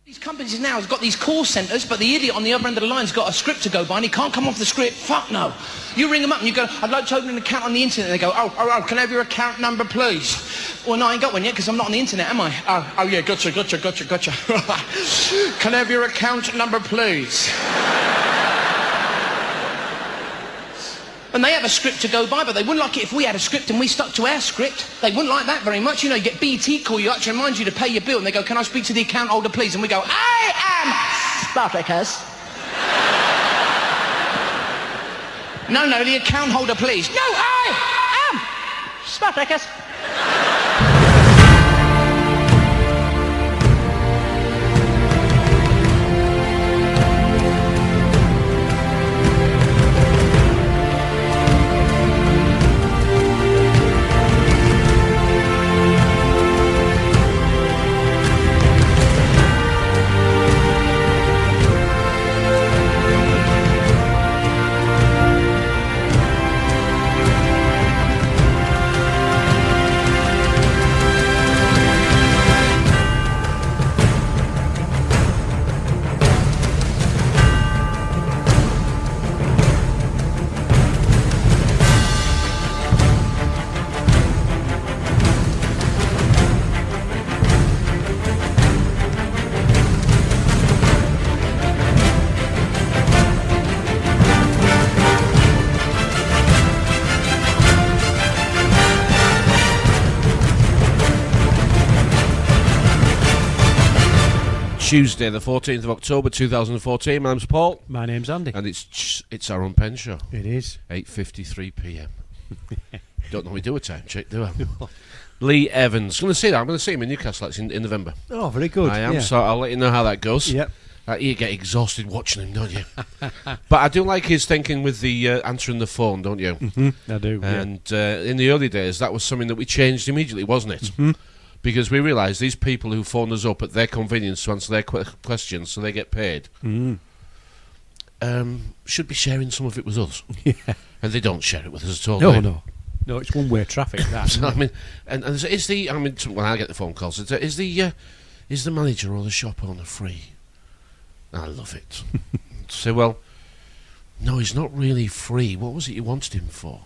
These companies now have got these call centres, but the idiot on the other end of the line's got a script to go by and he can't come off the script. Fuck no. You ring them up and you go, I'd like to open an account on the internet. And they go, oh, can I have your account number, please? Well, no, I ain't got one yet because I'm not on the internet, am I? Oh, yeah, gotcha. Can I have your account number, please? And they have a script to go by, but they wouldn't like it if we had a script and we stuck to our script. They wouldn't like that very much. You know, you get BT call you up to remind you to pay your bill, and they go, can I speak to the account holder, please? And we go, I am Spartacus. No, the account holder, please. No, I am Spartacus. Tuesday, the 14th of October 2014. My name's Paul. My name's Andy. And it's our Unpenned Show. It is. 8:53 p.m. Don't normally do a time check, do I? Lee Evans. I'm going to see him in Newcastle. That's in November. Oh, very good. I am, yeah. So I'll let you know how that goes. Yep. You get exhausted watching him, don't you? But I do like his thinking with the answering the phone, don't you? Mm-hmm. I do. And in the early days, that was something that we changed immediately, wasn't it? Mm-hmm. Because we realised these people who phone us up at their convenience to answer their questions so they get paid should be sharing some of it with us. Yeah. And they don't share it with us at all. No, it's one-way traffic. That. So, I mean, and is the when I get the phone calls, is the manager or the shop owner free? I love it. Say, well, no, he's not really free. What was it you wanted him for?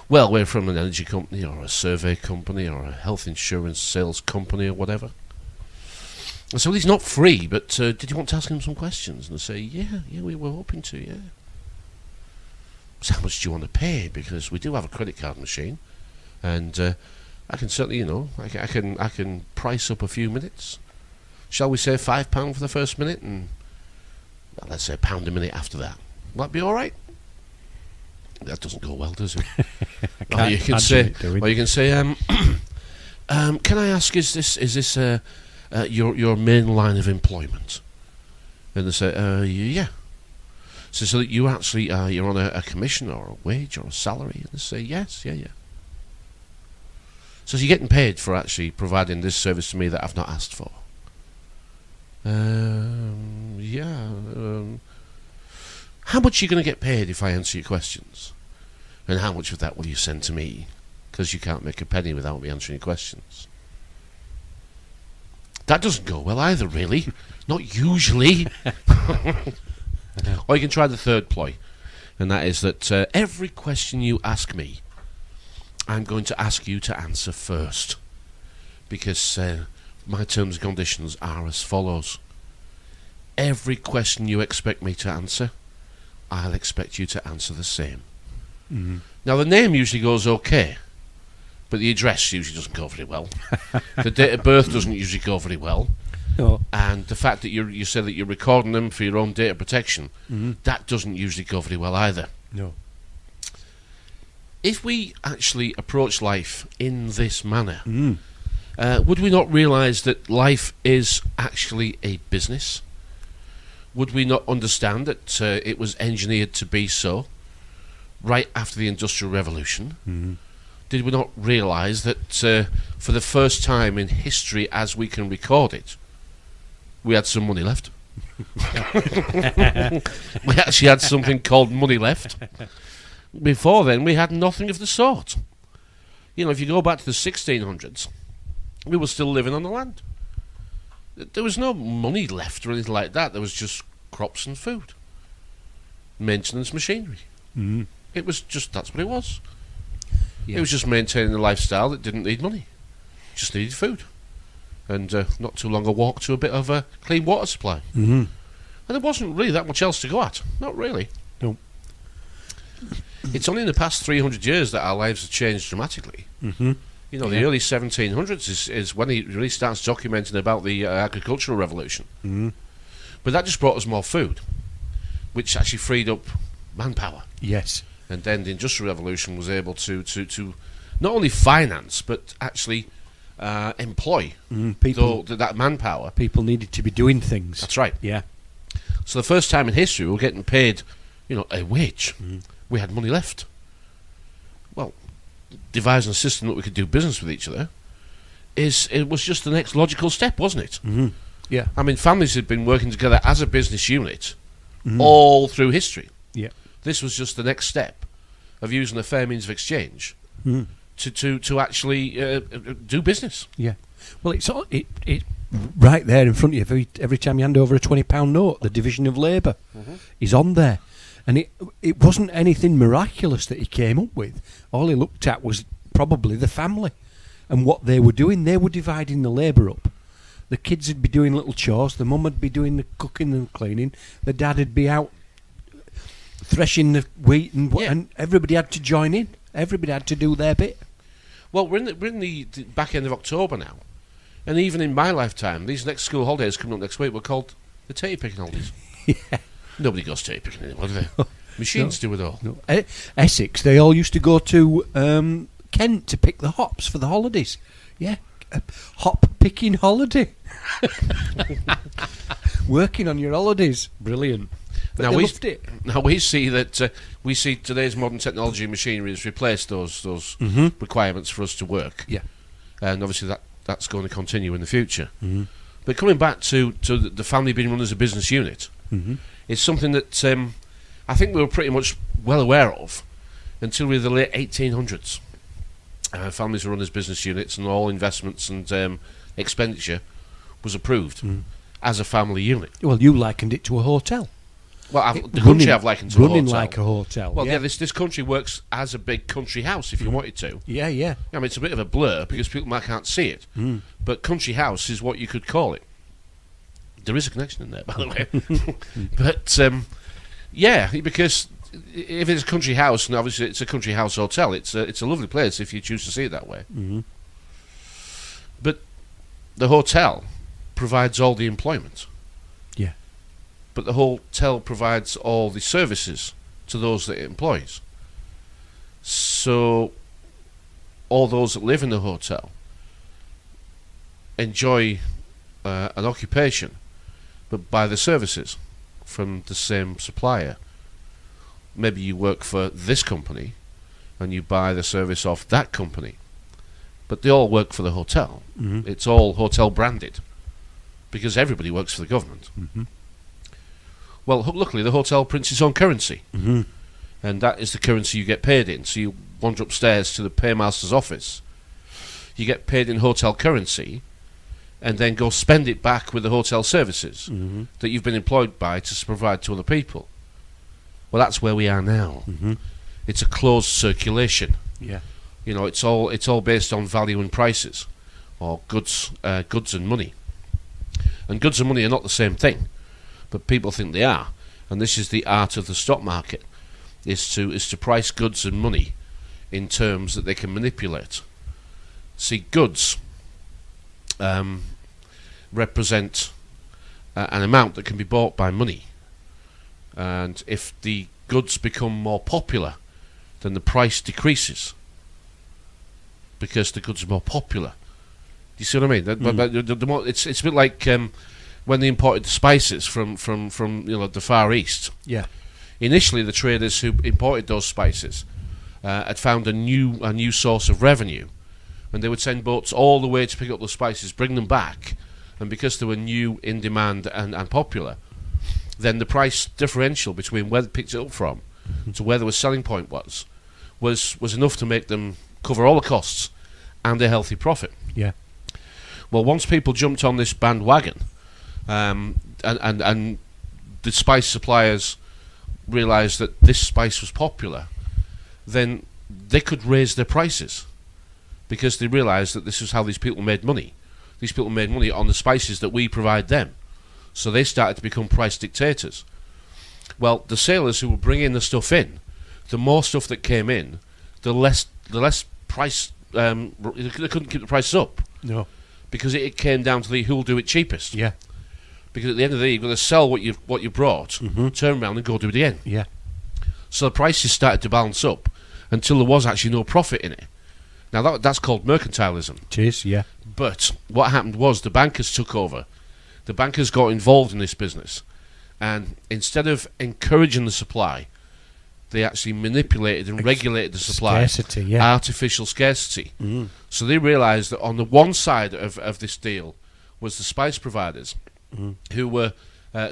Well, we're from an energy company or a survey company or a health insurance sales company or whatever. And so he's not free, but did you want to ask him some questions? And they say, yeah, we were hoping to, yeah. So how much do you want to pay? Because we do have a credit card machine, and I can certainly, I can price up a few minutes. Shall we say £5 for the first minute, and well, let's say £1 a minute after that? Will that be all right? That doesn't go well, does it? Or you can say, can I ask, is this your main line of employment? And they say, yeah. So that you actually you're on a commission or a wage or a salary? And they say, yes, yeah. So you're getting paid for actually providing this service to me that I've not asked for? Yeah. How much are you going to get paid if I answer your questions? And how much of that will you send to me? Because you can't make a penny without me answering your questions. That doesn't go well either, really. Not usually. Or you can try the third ploy. And that is that every question you ask me, I'm going to ask you to answer first. Because my terms and conditions are as follows. Every question you expect me to answer, I'll expect you to answer the same. Mm-hmm. Now, the name usually goes okay, but the address usually doesn't go very well. The date of birth doesn't usually go very well. No. And the fact that you say that you're recording them for your own data protection, that doesn't usually go very well either. No. If we actually approach life in this manner, would we not realise that life is actually a business? Would we not understand that it was engineered to be so right after the Industrial Revolution? Mm-hmm. Did we not realise that for the first time in history as we can record it, we had some money left? We actually had something called money left. Before then, we had nothing of the sort. You know, if you go back to the 1600s, we were still living on the land. There was no money left or anything like that. There was just crops and food, maintenance machinery. Mm. It was just, that's what it was. Yeah. It was just maintaining a lifestyle that didn't need money, just needed food, and not too long a walk to a bit of a clean water supply. Mm-hmm. And there wasn't really that much else to go at. Not really. No. It's only in the past 300 years that our lives have changed dramatically. Mm-hmm. You know, the early 1700s is when he really starts documenting about the agricultural revolution. Mm. But that just brought us more food, which actually freed up manpower. Yes. And then the Industrial Revolution was able to not only finance, but actually employ people. that manpower. People needed to be doing things. That's right. Yeah. So the first time in history we were getting paid, a wage. We had money left. Well, devising a system that we could do business with each other it was just the next logical step, wasn't it? Mm-hmm. Yeah. I mean, families had been working together as a business unit all through history. Yeah. This was just the next step of using a fair means of exchange to actually do business. Yeah. Well, it's right there in front of you. Every time you hand over a £20 note, the division of labour is on there. And it wasn't anything miraculous that he came up with. All he looked at was probably the family and what they were doing. They were dividing the labour up. The kids would be doing little chores. The mum would be doing the cooking and cleaning. The dad would be out threshing the wheat, and everybody had to join in. Everybody had to do their bit. Well, we're in the back end of October now, and even in my lifetime, these next school holidays coming up next week were called the tatey picking holidays. Yeah. Nobody goes tatey picking anymore, do they? Machines do it all. No. Essex, they all used to go to Kent to pick the hops for the holidays. Yeah, a hop picking holiday. Working on your holidays, brilliant. But Now they loved it. Now we see that today's modern technology and machinery has replaced those requirements for us to work. Yeah, and obviously that's going to continue in the future. But coming back to the family being run as a business unit, it's something that I think we were pretty much well aware of until really the late 1800s. Families were run as business units, and all investments and expenditure was approved as a family unit. Well, you likened it to a hotel. Well, the country I've likened to a hotel. Running like a hotel. Well, yeah, this country works as a big country house if you wanted to. Yeah, yeah. I mean, it's a bit of a blur because people can't see it. But country house is what you could call it. There is a connection in there, by the way. But, yeah, because if it's a country house, and obviously it's a country house hotel, it's a lovely place if you choose to see it that way. But the hotel provides all the employment. Yeah. But the hotel provides all the services to those that it employs. So all those that live in the hotel enjoy an occupation, but buy the services from the same supplier. Maybe you work for this company and you buy the service off that company, but they all work for the hotel. It's all hotel branded because everybody works for the government. Well, luckily the hotel prints its own currency, and that is the currency you get paid in. So you wander upstairs to the paymaster's office, you get paid in hotel currency, and then go spend it back with the hotel services that you've been employed by to provide to other people. Well, that's where we are now. It's a closed circulation. Yeah. You know, it's all based on value and prices, or goods and money. And goods and money are not the same thing, but people think they are. And this is the art of the stock market: is to price goods and money in terms that they can manipulate. See, goods represent an amount that can be bought by money, and if the goods become more popular, then the price decreases because the goods are more popular. Do you see what I mean? The more, it's a bit like when they imported the spices from the Far East. Yeah. Initially, the traders who imported those spices had found a new source of revenue, and they would send boats all the way to pick up the spices, bring them back, and because they were new, in demand, and popular, then the price differential between where they picked it up from to where the selling point was enough to make them cover all the costs and a healthy profit. Yeah. Well, once people jumped on this bandwagon, and the spice suppliers realised that this spice was popular, then they could raise their prices because they realised that this is how these people made money. These people made money on the spices that we provide them. So they started to become price dictators. Well, the sailors who were bringing the stuff in, the more stuff that came in, the less price. They couldn't keep the prices up. No, because it came down to who'll do it cheapest. yeah, Because at the end of the day, you've got to sell what you brought, turn around and go do it again. yeah, So the prices started to balance up until there was actually no profit in it. Now that's called mercantilism. it is, yeah. But what happened was the bankers took over. The bankers got involved in this business, and instead of encouraging the supply, they actually manipulated and regulated the supply. Scarcity, yeah. Artificial scarcity. So they realised that on the one side of this deal was the spice providers, who were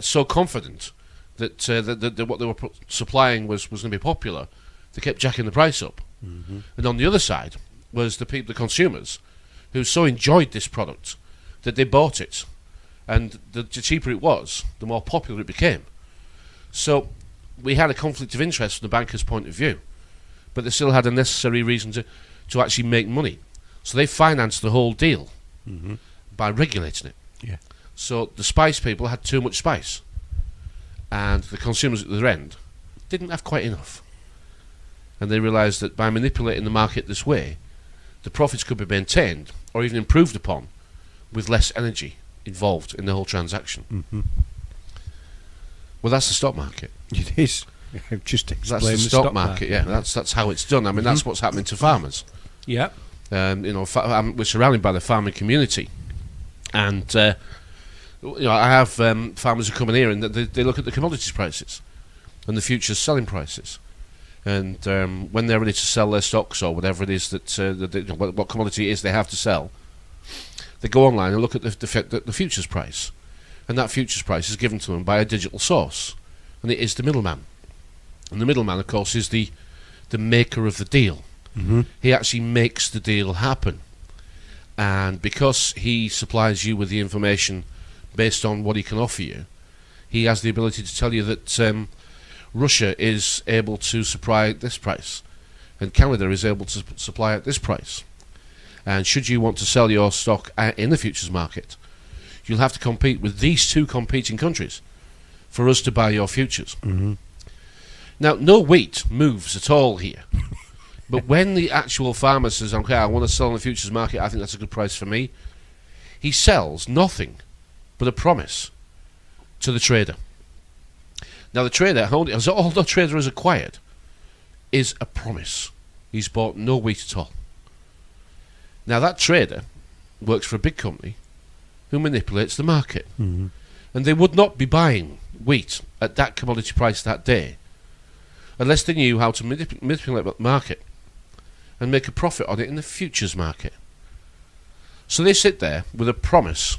so confident that what they were supplying was going to be popular, they kept jacking the price up. And on the other side was the people, the consumers, who so enjoyed this product that they bought it. And the cheaper it was, the more popular it became. So we had a conflict of interest from the bankers' point of view, but they still had a necessary reason to actually make money. So they financed the whole deal by regulating it. Yeah. So the spice people had too much spice, and the consumers at the other end didn't have quite enough. And they realised that by manipulating the market this way, the profits could be maintained or even improved upon with less energy involved in the whole transaction. Well, that's the stock market. It is. I've just explained That's the stock market. Yeah, that's how it's done. I mean, that's what's happening to farmers. Yeah. We're surrounded by the farming community, and I have farmers who come in here and they look at the commodities prices and the futures selling prices, and when they're ready to sell their stocks or whatever it is what commodity it is they have to sell, they go online and look at the futures price, and that futures price is given to them by a digital source, and it is the middleman. And the middleman, of course, is the maker of the deal. He actually makes the deal happen, and because he supplies you with the information based on what he can offer you, he has the ability to tell you that Russia is able to supply at this price, and Canada is able to supply at this price. And should you want to sell your stock in the futures market, you'll have to compete with these two competing countries for us to buy your futures. Now, no wheat moves at all here. But when the actual farmer says, okay, I want to sell in the futures market, I think that's a good price for me, he sells nothing but a promise to the trader. Now, the trader, all the trader has acquired is a promise. He's bought no wheat at all. Now, that trader works for a big company who manipulates the market. And they would not be buying wheat at that commodity price that day unless they knew how to manipulate the market and make a profit on it in the futures market. So they sit there with a promise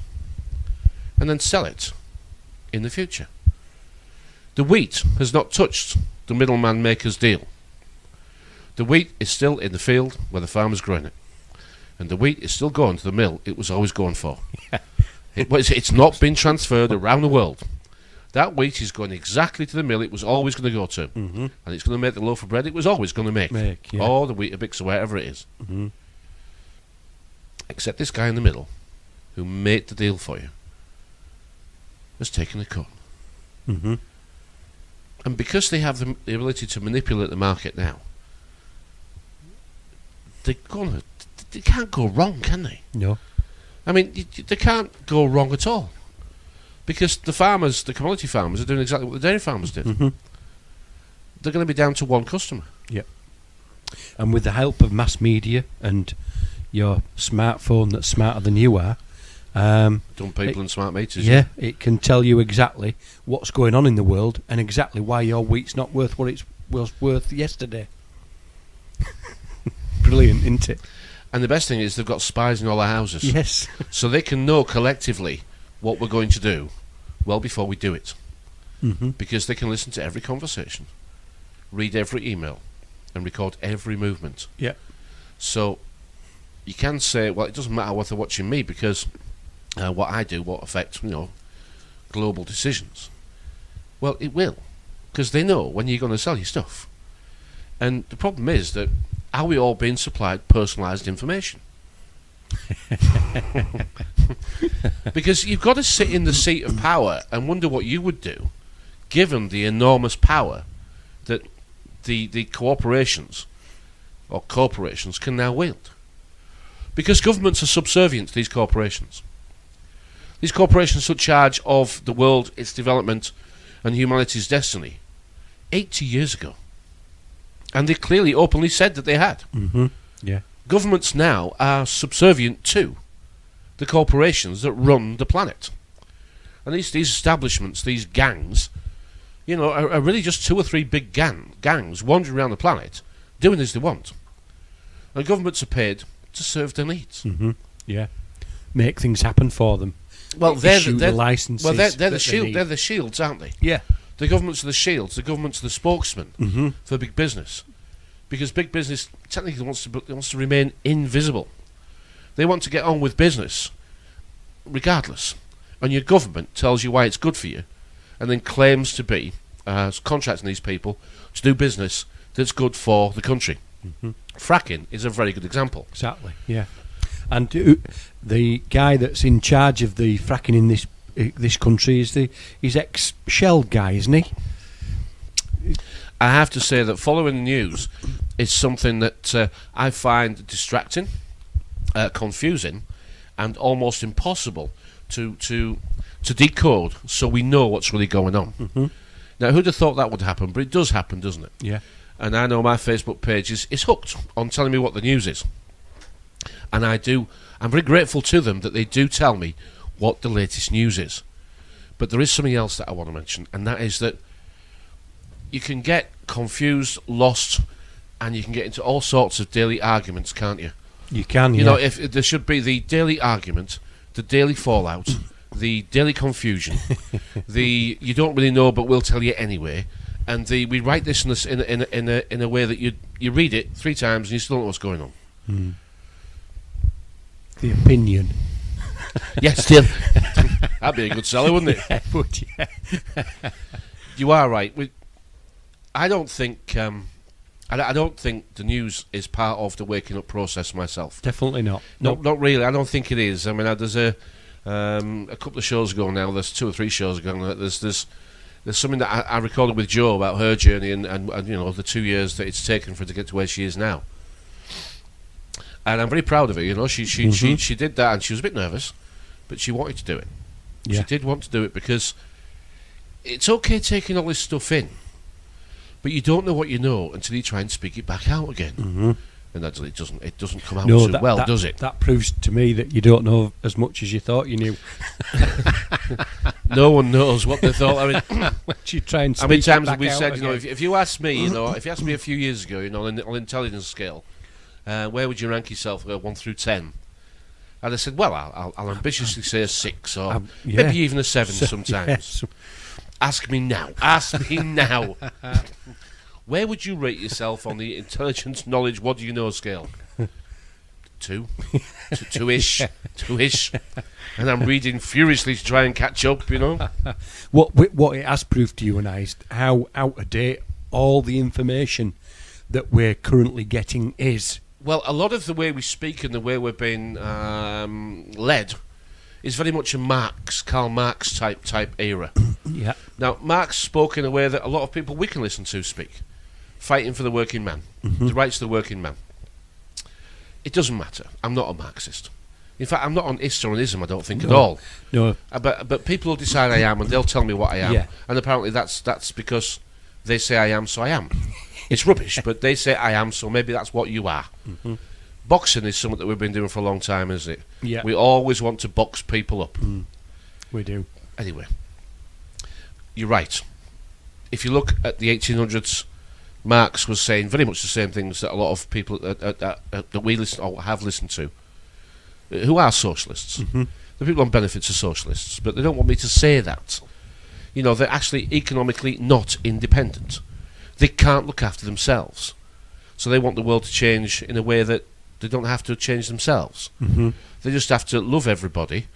and then sell it in the future. The wheat has not touched the middleman maker's deal. The wheat is still in the field where the farmer's growing it. And the wheat is still going to the mill it was always going for. It's not been transferred around the world. That wheat is going exactly to the mill it was always going to go to. And it's going to make the loaf of bread it was always going to make. Or the Weetabix or whatever it is. Except this guy in the middle, who made the deal for you, has taken a cut. And because they have the ability to manipulate the market now, they can't go wrong, can they? No. I mean, they can't go wrong at all. Because the farmers, the commodity farmers, are doing exactly what the dairy farmers did. They're going to be down to one customer. Yep. And with the help of mass media and your smartphone that's smarter than you are, Dumb people and smart meters. Yeah, it can tell you exactly what's going on in the world and exactly why your wheat's not worth what it was worth yesterday. Brilliant, isn't it? And the best thing is they've got spies in all our houses. Yes. So they can know collectively what we're going to do well before we do it. Because they can listen to every conversation, read every email, and record every movement. Yeah. So you can say, well, it doesn't matter what they're watching me because what I do won't affect, global decisions. Well, it will, because they know when you're going to sell your stuff. And the problem is that, are we all being supplied personalised information? Because you've got to sit in the seat of power and wonder what you would do, given the enormous power that the corporations can now wield. Because governments are subservient to these corporations. These corporations took charge of the world, its development, and humanity's destiny 80 years ago. And they clearly openly said that they had. Mm-hmm. Yeah. Governments now are subservient to the corporations that run the planet. And these establishments, these gangs, are really just 2 or 3 big gangs wandering around the planet doing as they want. And governments are paid to serve their needs. Mm-hmm. Yeah. Make things happen for them. Well, they're the licenses. Well, they're the shield. They're the shields, aren't they? Yeah. The governments are the shields. The governments are the spokesmen for big business, because big business technically wants to remain invisible. They want to get on with business, regardless. And your government tells you why it's good for you, and then claims to be contracting these people to do business that's good for the country. Mm-hmm. Fracking is a very good example. Exactly. Yeah. And the guy that's in charge of the fracking in this country is ex-Shell guy, isn't he? I have to say that following the news is something that I find distracting, confusing, and almost impossible to decode, so we know what's really going on. Mm-hmm. Now, who'd have thought that would happen? But it does happen, doesn't it? Yeah. And I know my Facebook page is hooked on telling me what the news is. And I'm very grateful to them that they do tell me what the latest news is. But there is something else that I want to mention, and that is that you can get confused, lost, and you can get into all sorts of daily arguments, can't you? You can, You know, if there should be the daily argument, the daily fallout, the daily confusion, the you don't really know but we'll tell you anyway, and we write this in a way that you read it 3 times and you still don't know what's going on. Mm. The opinion. Yes, still. That'd be a good seller, wouldn't it? Yeah, but yeah. You are right. I don't think I don't think the news is part of the waking up process myself. Definitely not. Not really. I don't think it is. I mean, there's a couple of shows ago now. There's 2 or 3 shows ago. There's something that I recorded with Jo about her journey and the 2 years that it's taken for her to get to where she is now. And I'm very proud of her. She did that, and she was a bit nervous, but she wanted to do it. Yeah. She did want to do it because it's okay taking all this stuff in, but you don't know what you know until you try and speak it back out again. Mm-hmm. And it doesn't come out does it? That proves to me that you don't know as much as you thought you knew. No one knows what they thought. I mean, you try and how many times have we said, if you asked me, if you asked me a few years ago, on intelligence scale, where would you rank yourself 1 through 10? And I said, well, I'll ambitiously say a 6 or maybe even a 7 sometimes. Yes. Ask me now. Where would you rate yourself on the intelligence, knowledge, what do you know scale? 2? 2-ish. 2-ish. And I'm reading furiously to try and catch up, What it has proved to you and I is how out of date all the information that we're currently getting is. Well, a lot of the way we speak and the way we're being led is very much a Karl Marx type era. Yeah. Now, Marx spoke in a way that a lot of people we can listen to speak. Fighting for the working man, the rights of the working man. It doesn't matter. I'm not a Marxist. In fact, I'm not on ist or on ism, I don't think, at all. No. But people will decide I am, and they'll tell me what I am. Yeah. And apparently that's because they say I am, so I am. It's rubbish, but they say I am, so maybe that's what you are. Mm-hmm. Boxing is something that we've been doing for a long time, isn't it? Yeah. We always want to box people up. We do. Anyway, you're right. If you look at the 1800s, Marx was saying very much the same things that a lot of people that we listen or have listened to, who are socialists. Mm-hmm. The people on benefits are socialists, but they don't want me to say that. They're actually economically not independent. They can't look after themselves. So they want the world to change in a way that they don't have to change themselves. Mm-hmm. They just have to love everybody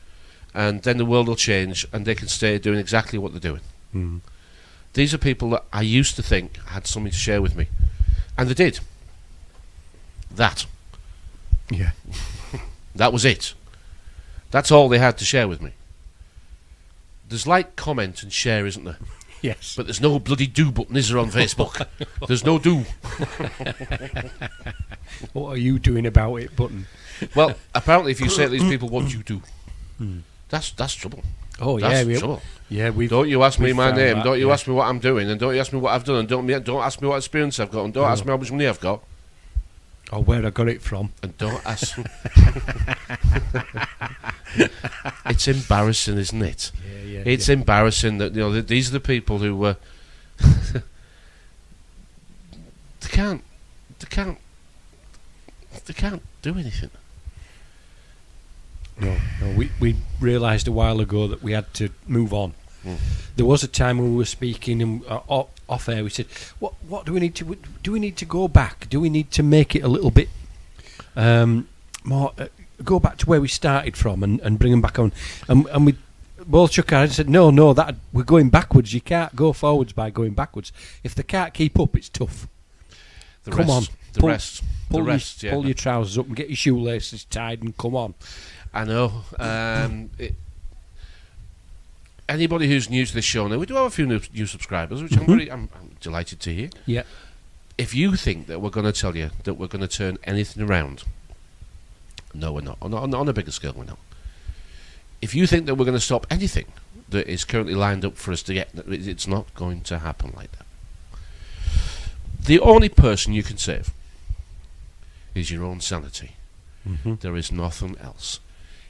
and then the world will change, and they can stay doing exactly what they're doing. Mm. These are people that I used to think had something to share with me, and they did. That was it. That's all they had to share with me. There's like, comment and share, isn't there? Yes. But there's no bloody do button, is there, on Facebook? There's no do. What are you doing about it button? Well, apparently if you say to these people, what do you do? That's trouble. Oh, That's yeah. trouble. Yeah, don't you ask me my name, don't you yeah. ask me what I'm doing, and don't you ask me what I've done, and don't ask me what experience I've got, and don't ask me how much money I've got. Or where I got it from. And don't ask. It's embarrassing, isn't it? Yeah. It's embarrassing that these are the people who they can't do anything. No. We realised a while ago that we had to move on. Mm. There was a time when we were speaking and off air. We said, "What do we need to? Do we need to go back? Do we need to make it a little bit more? Go back to where we started from and bring them back on?" And we both shook our heads and said, "No, that we're going backwards. You can't go forwards by going backwards. If they can't keep up, it's tough. Come on, pull your trousers up and get your shoelaces tied and come on." I know. Anybody who's new to this show now, we do have a few new subscribers, which I'm delighted to hear. Yeah. If you think that we're going to tell you that we're going to turn anything around, no, we're not. On a bigger scale, we're not. If you think that we're going to stop anything that is currently lined up for us to get, it's not going to happen like that. The only person you can save is your own sanity. Mm-hmm. There is nothing else.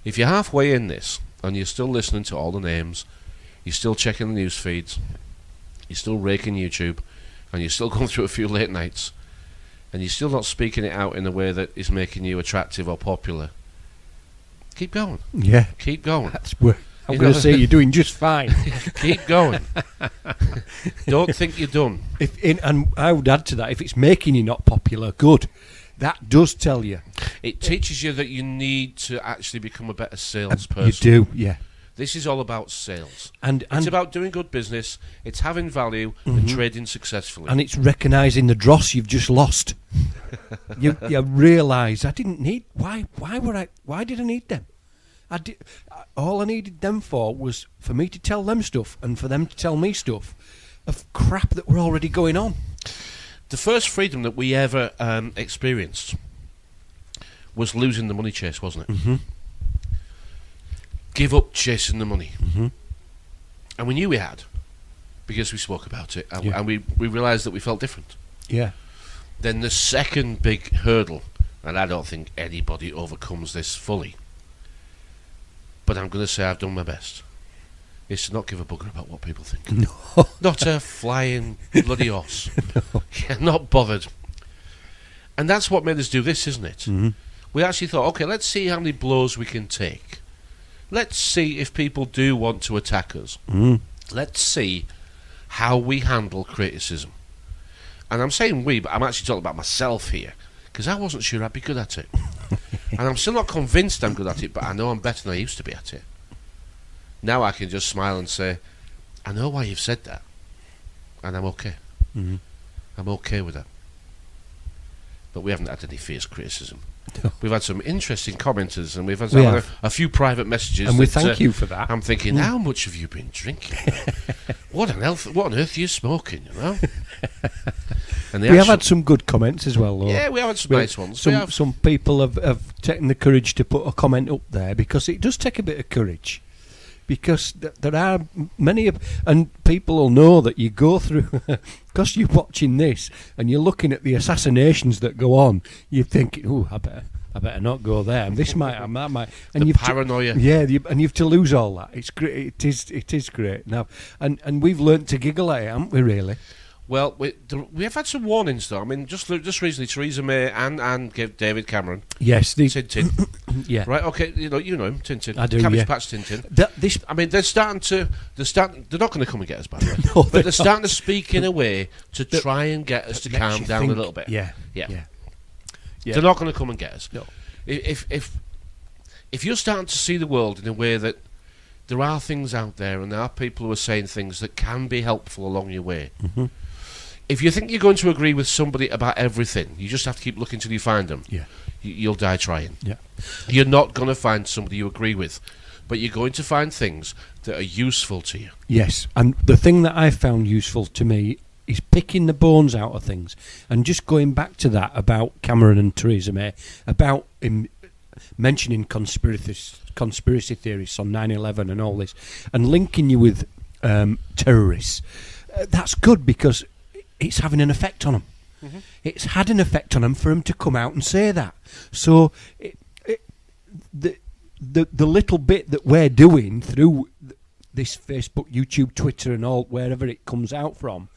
If you're halfway in this and you're still listening to all the names, you're still checking the news feeds, you're still raking YouTube, and you're still going through a few late nights, and you're still not speaking it out in a way that is making you attractive or popular, keep going. Yeah. Keep going. That's where I'm going to say you're doing just fine. Keep going. Don't think you're done. And I would add to that, if it's making you not popular, good. That does tell you. It teaches you that you need to actually become a better salesperson. You do, yeah. This is all about sales. And it's about doing good business, it's having value, and trading successfully. And it's recognising the dross you've just lost. you realise, I didn't need... Why did I need them? All I needed them for was for me to tell them stuff and for them to tell me stuff of crap that were already going on. The first freedom that we ever experienced was losing the money chase, wasn't it? Mm-hmm. Give up chasing the money. Mm-hmm. And we knew we had, because we spoke about it, and, Yeah. and we realised that we felt different. Yeah. Then the second big hurdle, and I don't think anybody overcomes this fully, but I'm going to say I've done my best, is to not give a bugger about what people think. No. Not a flying bloody horse. No. Yeah, not bothered. And that's what made us do this, isn't it? Mm-hmm. We actually thought, okay, let's see how many blows we can take. Let's see if people do want to attack us. Mm. Let's see how we handle criticism. And I'm saying we, but I'm actually talking about myself here, because I wasn't sure I'd be good at it. And I'm still not convinced I'm good at it, but I know I'm better than I used to be at it. Now I can just smile and say, I know why you've said that, and I'm okay. Mm-hmm. I'm okay with that. But we haven't had any fierce criticism. No. We've had some interesting commenters, and we've had a few private messages. And we thank you for that. I'm thinking, how much have you been drinking? What on earth are you smoking, you know? And we have had some good comments as well, though. Yeah, we have had some nice ones. Some people have taken the courage to put a comment up there, because it does take a bit of courage. Because there are many and people will know that you go through, because you're watching this and you're looking at the assassinations that go on, you're thinking, "Oh, I better not go there. And this might, and that might." And the paranoia. And you've to lose all that. It's great. It is great now, and we've learnt to giggle at it, haven't we? Really. Well, we have had some warnings, though. I mean, just recently, Theresa May and David Cameron. Yes, Tintin. Yeah. Right. Okay. You know him, Tintin. I do. Cabbage Patch Tintin. I mean, they're not going to come and get us, by the way. No, but they're starting to speak in a way to try and get us to calm down a little bit. Yeah. They're not going to come and get us. No. If you're starting to see the world in a way that there are things out there, and there are people who are saying things that can be helpful along your way. Mm-hmm. If you think you're going to agree with somebody about everything, you just have to keep looking till you find them. Yeah. You'll die trying. Yeah. You're not going to find somebody you agree with, but you're going to find things that are useful to you. Yes, and the thing that I found useful to me is picking the bones out of things, and just going back to that about Cameron and Theresa May, about him mentioning conspiracy theorists on 9/11 and all this, and linking you with terrorists. That's good, because it's having an effect on them. Mm-hmm. It's had an effect on them for them to come out and say that. So the little bit that we're doing through this Facebook, YouTube, Twitter, and all, wherever it comes out from,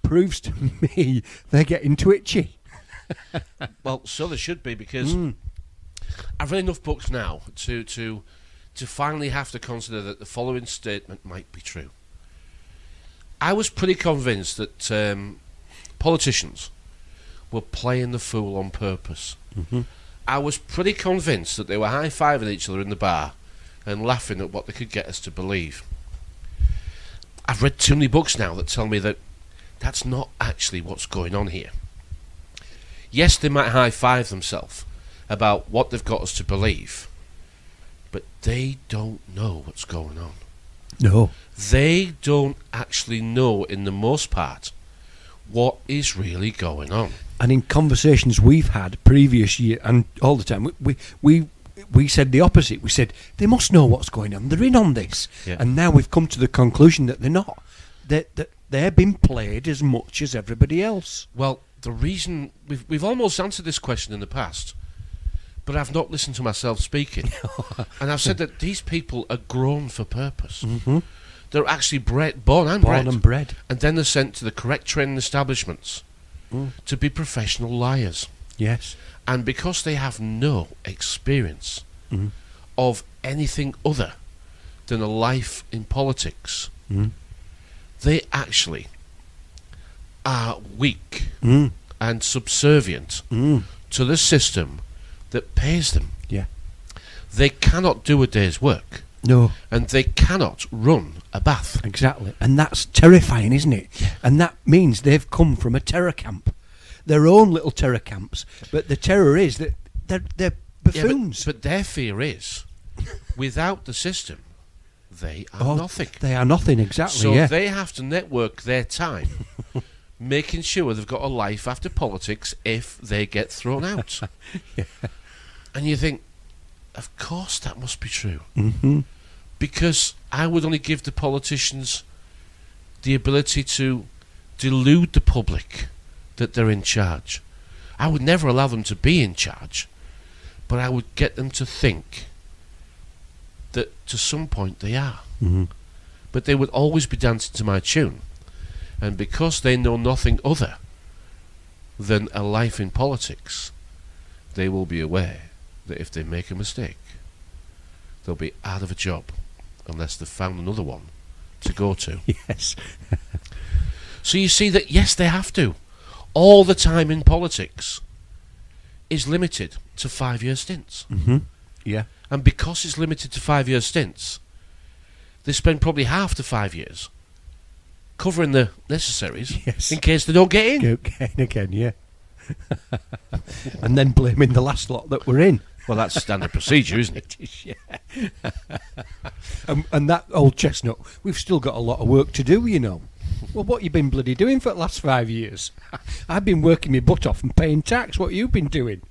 proves to me they're getting twitchy. Well, so they should be, because I've read enough books now to finally have to consider that the following statement might be true. I was pretty convinced that politicians were playing the fool on purpose. Mm-hmm. I was pretty convinced that they were high-fiving each other in the bar and laughing at what they could get us to believe. I've read too many books now that tell me that that's not actually what's going on here. Yes, they might high-five themselves about what they've got us to believe, but they don't know what's going on. No. They don't actually know, in the most part, what is really going on. And in conversations we've had previous year and all the time, we said the opposite. We said they must know what's going on. They're in on this. Yeah. And now we've come to the conclusion that they're not. They're being played as much as everybody else. Well, the reason we've almost answered this question in the past, but I've not listened to myself speaking. And I've said that these people are grown for purpose. Mm-hmm. They're actually born and bred. And then they're sent to the correct training establishments to be professional liars. Yes. And because they have no experience of anything other than a life in politics, they actually are weak and subservient to the system that pays them. Yeah. They cannot do a day's work. No. And they cannot run a bath. Exactly. And that's terrifying, isn't it? Yeah. And that means they've come from a terror camp. Their own little terror camps. But the terror is that they're buffoons. Yeah, but their fear is, without the system, they are nothing. They are nothing, exactly, So they have to network their time, making sure they've got a life after politics if they get thrown out. Yeah. And you think, of course that must be true. Mm-hmm. Because I would only give the politicians the ability to delude the public that they're in charge. I would never allow them to be in charge, but I would get them to think that to some point they are. Mm-hmm. But they would always be dancing to my tune. And because they know nothing other than a life in politics, they will be aware that if they make a mistake, they'll be out of a job unless they've found another one to go to. Yes. So you see that, yes, they have to. All the time in politics is limited to 5-year stints. Mm-hmm. Yeah. And because it's limited to 5-year stints, they spend probably half the 5 years covering the necessaries in case they don't get in. Go again, yeah. And then blaming the last lot that we're in. Well, that's standard procedure, isn't it? It is, yeah. And that old chestnut, we've still got a lot of work to do, you know. Well, what you been bloody doing for the last 5 years? I've been working my butt off and paying tax. What you been doing?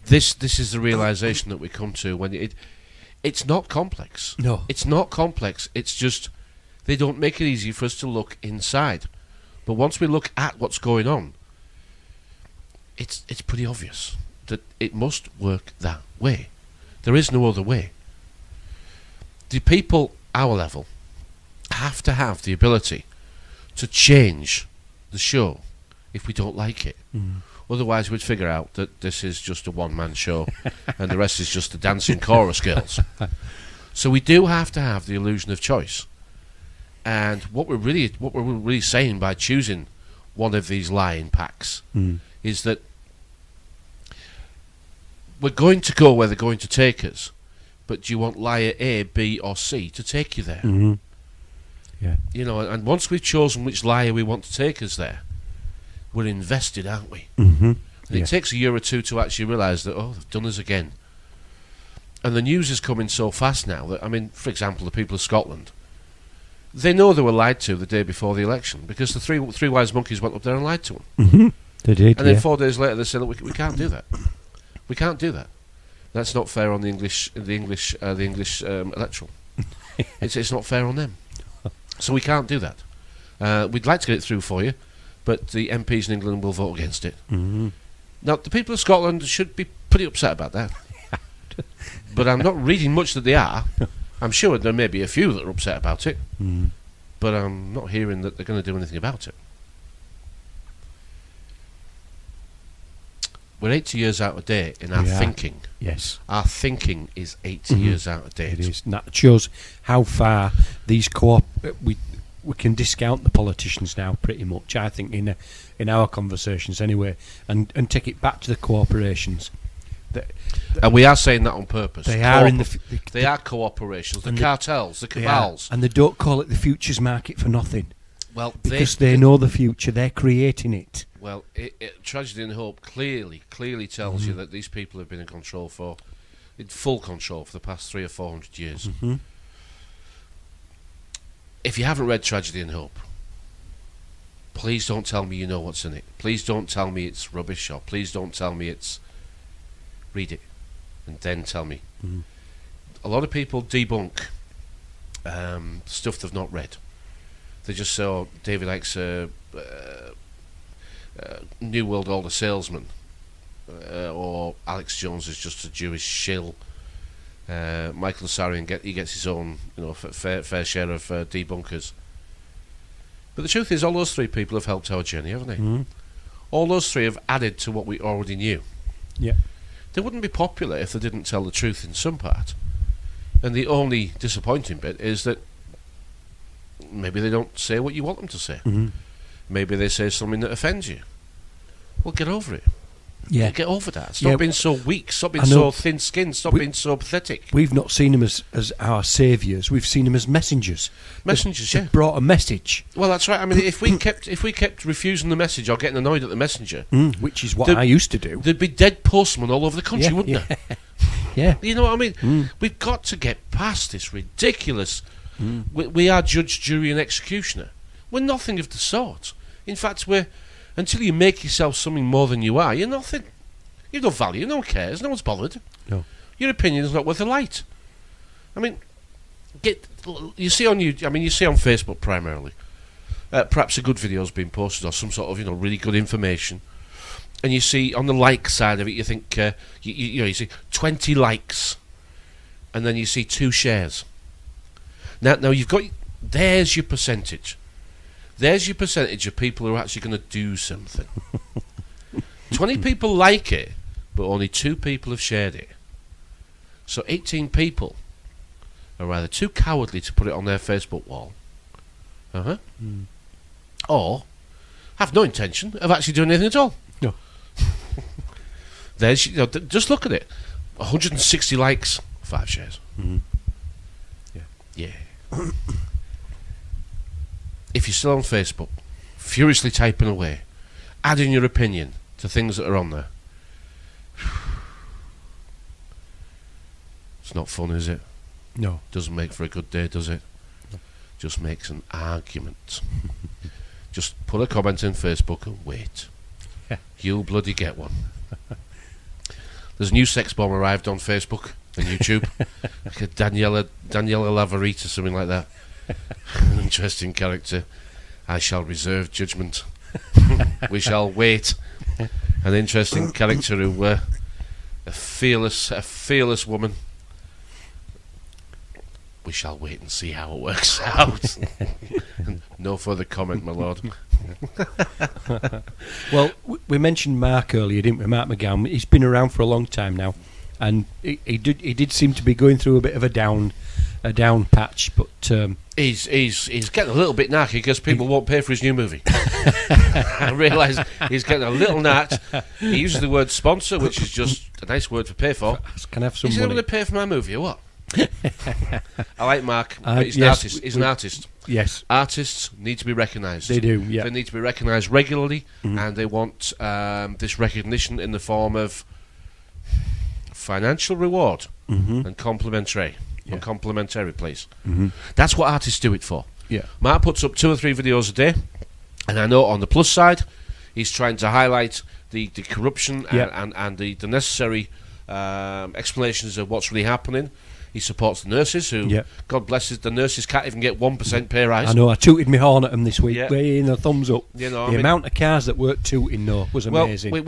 This is the realisation that we come to when it's not complex. No. It's not complex. It's just they don't make it easy for us to look inside. But once we look at what's going on, it's pretty obvious that it must work that way. There is no other way. The people, our level, have to have the ability to change the show if we don't like it. Otherwise we'd figure out that this is just a one-man show and the rest is just the dancing chorus girls. So we do have to have the illusion of choice. And what we're really saying by choosing one of these lying packs is that we're going to go where they're going to take us, but do you want liar A, B, or C to take you there? Mm-hmm. Yeah. You know, and once we've chosen which liar we want to take us there, we're invested, aren't we? Mm-hmm. And it takes a year or two to actually realise that, oh, they've done us again. And the news is coming so fast now that, I mean, for example, the people of Scotland, they know they were lied to the day before the election because the three wise monkeys went up there and lied to them. Mm-hmm. They did, and then 4 days later they said, look, we can't do that. We can't do that. That's not fair on the English electoral. It's not fair on them. So we can't do that. We'd like to get it through for you, but the MPs in England will vote against it. Mm-hmm. Now, the people of Scotland should be pretty upset about that. But I'm not reading much that they are. I'm sure there may be a few that are upset about it. Mm. But I'm not hearing that they're going to do anything about it. We're 80 years out of date in our thinking. Yes. Our thinking is 80 years out of date. It is. And that shows how far these we can discount the politicians now pretty much, I think, in our conversations anyway, and take it back to the corporations. And we are saying that on purpose. They are they are corporations, the cartels, the cabals. And they don't call it the futures market for nothing. Well, because they know the future, they're creating it. Well, Tragedy and Hope clearly tells you that these people have been in full control for the past 300 or 400 years. Mm-hmm. If you haven't read Tragedy and Hope, please don't tell me you know what's in it. Please don't tell me it's rubbish, or please don't tell me it's... Read it, and then tell me. Mm-hmm. A lot of people debunk stuff they've not read. They just say, David Icke's a New World Order salesman, or Alex Jones is just a Jewish shill. Michael Sarian gets his own, fair share of debunkers. But the truth is, all those three people have helped our journey, haven't they? Mm-hmm. All those three have added to what we already knew. Yeah. They wouldn't be popular if they didn't tell the truth in some part. And the only disappointing bit is that maybe they don't say what you want them to say. Mm-hmm. Maybe they say something that offends you. Well, get over it. Yeah. Get over that. Stop being so weak. Stop being so thin-skinned. Stop being so pathetic. We've not seen them as our saviours. We've seen them as messengers. Messengers, They've brought a message. Well, that's right. I mean, if we kept refusing the message or getting annoyed at the messenger, which is what I used to do, there'd be dead postmen all over the country, wouldn't there? Yeah. You know what I mean? We've got to get past this ridiculous. We are judge, jury, and executioner. We're nothing of the sort. In fact, until you make yourself something more than you are, you're nothing. You've no value. No one cares. No one's bothered. No. Your opinion is not worth a light. I mean, you see on Facebook primarily, perhaps a good video's been posted or some sort of really good information, and you see on the like side of it, you think you see 20 likes, and then you see 2 shares. Now you've got there's your percentage. There's your percentage of people who are actually going to do something. 20 people like it, but only 2 people have shared it. So 18 people are either too cowardly to put it on their Facebook wall, or have no intention of actually doing anything at all. No. There's just look at it. 160 likes, 5 shares. Mm-hmm. Yeah. If you're still on Facebook, furiously typing away, adding your opinion to things that are on there, it's not fun, is it? No. Doesn't make for a good day, does it? No. Just makes an argument. Just put a comment in Facebook and wait. Yeah. You'll bloody get one. There's a new sex bomb arrived on Facebook and YouTube. Like a Daniela Lavarita, something like that. An interesting character. I shall reserve judgment. We shall wait. An interesting character who a fearless woman. We shall wait and see how it works out. No further comment, my lord. Well, we mentioned Mark earlier, didn't we? Mark McGowan. He's been around for a long time now, and he did seem to be going through a bit of a down patch, but he's getting a little bit narky because people won't pay for his new movie. I realise he's getting a little nat. He uses the word sponsor, which is just a nice word for pay for. Can I have some Is he money? going to pay for my movie or what? I like Mark, but he's an artist. He's an artist. Yes. Artists need to be recognised. They do, yeah. They need to be recognised regularly, and they want this recognition in the form of financial reward and complimentary. Yeah. And complimentary, please. That's what artists do it for. Yeah. Mark puts up 2 or 3 videos a day, and I know on the plus side, he's trying to highlight the corruption and the necessary explanations of what's really happening. He supports the nurses who, God bless it, the nurses can't even get 1% pay rise. I know, I tooted my horn at them this week, way in the thumbs up. You know, the amount of cars that weren't tooting, though, was amazing. Well,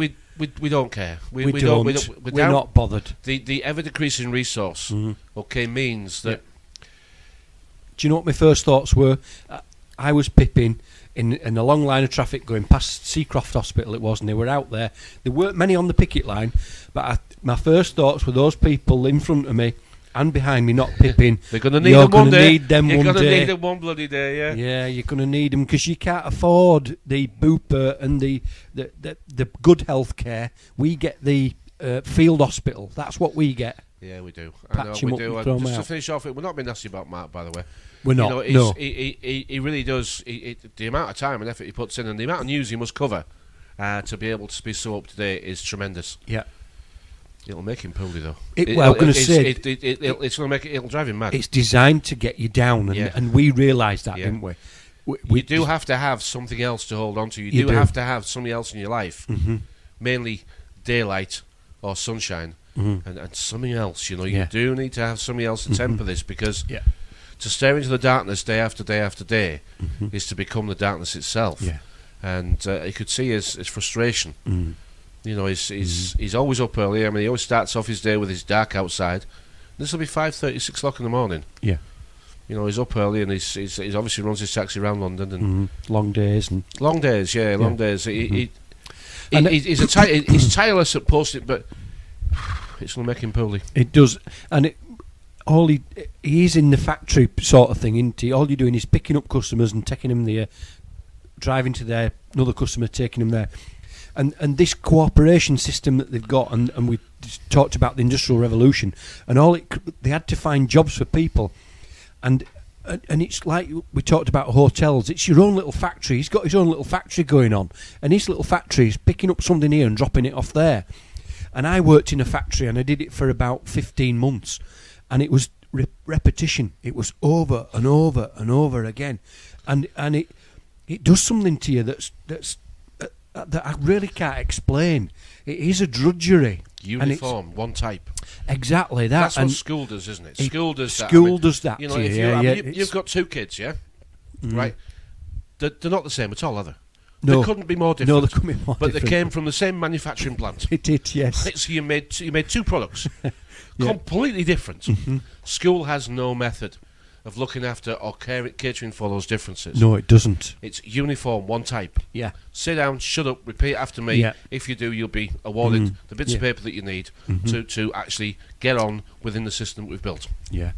we don't care. We're not bothered. The ever-decreasing resource, means that... Do you know what my first thoughts were? I was pipping in a long line of traffic going past Seacroft Hospital, it was, and they were out there. There weren't many on the picket line, but my first thoughts were those people in front of me and behind me not pipping. They're going to need them one day. You're going to need them one bloody day, yeah. Yeah, you're going to need them because you can't afford the Bupa and the good health care. We get the field hospital. That's what we get. Yeah, we do. Patch I know, him we up do. and throw Just him to out. finish off, we're not being nasty about Mark, by the way. We're not. You know, he really does. The amount of time and effort he puts in, and the amount of news he must cover to be able to be so up to date is tremendous. Yeah. It'll make him poorly though. It'll drive him mad. It's designed to get you down, and we realised that, didn't we? You do have to have something else to hold on to. You do have to have something else in your life, mainly daylight or sunshine, and something else. You know, you do need to have something else to temper this, because to stare into the darkness day after day after day is to become the darkness itself. Yeah. And you could see his frustration. You know, he's always up early. I mean, he always starts off his day with his dark outside. This will be 5:30, 6 o'clock in the morning. Yeah. You know, he's up early, and he's obviously runs his taxi around London, and long days. Long days. He's tireless at posting, but it's going to make him poorly. It does, and he's in the factory sort of thing, isn't he? All you're doing is picking up customers and taking them there, driving to there, another customer, taking them there. And this cooperation system that they've got, and we talked about the Industrial Revolution, and they had to find jobs for people, and it's like we talked about hotels. It's your own little factory. He's got his own little factory going on, and his little factory is picking up something here and dropping it off there. And I worked in a factory, and I did it for about 15 months, and it was repetition. It was over and over and over again, and it does something to you that I really can't explain. It is a drudgery. Uniform, one type. Exactly that. That's what school does, isn't it? School does that. School does that. You know, you've got 2 kids, right? They're not the same at all, are they? No. They couldn't be more different. No, they couldn't be more but different. They came from the same manufacturing plant. It did, yes. Right, so you made 2 products, completely different. School has no method of looking after or catering for those differences. No, it doesn't. It's uniform, one type. Yeah. Sit down, shut up, repeat after me. Yeah. If you do, you'll be awarded the bits of paper that you need to actually get on within the system that we've built. Yeah.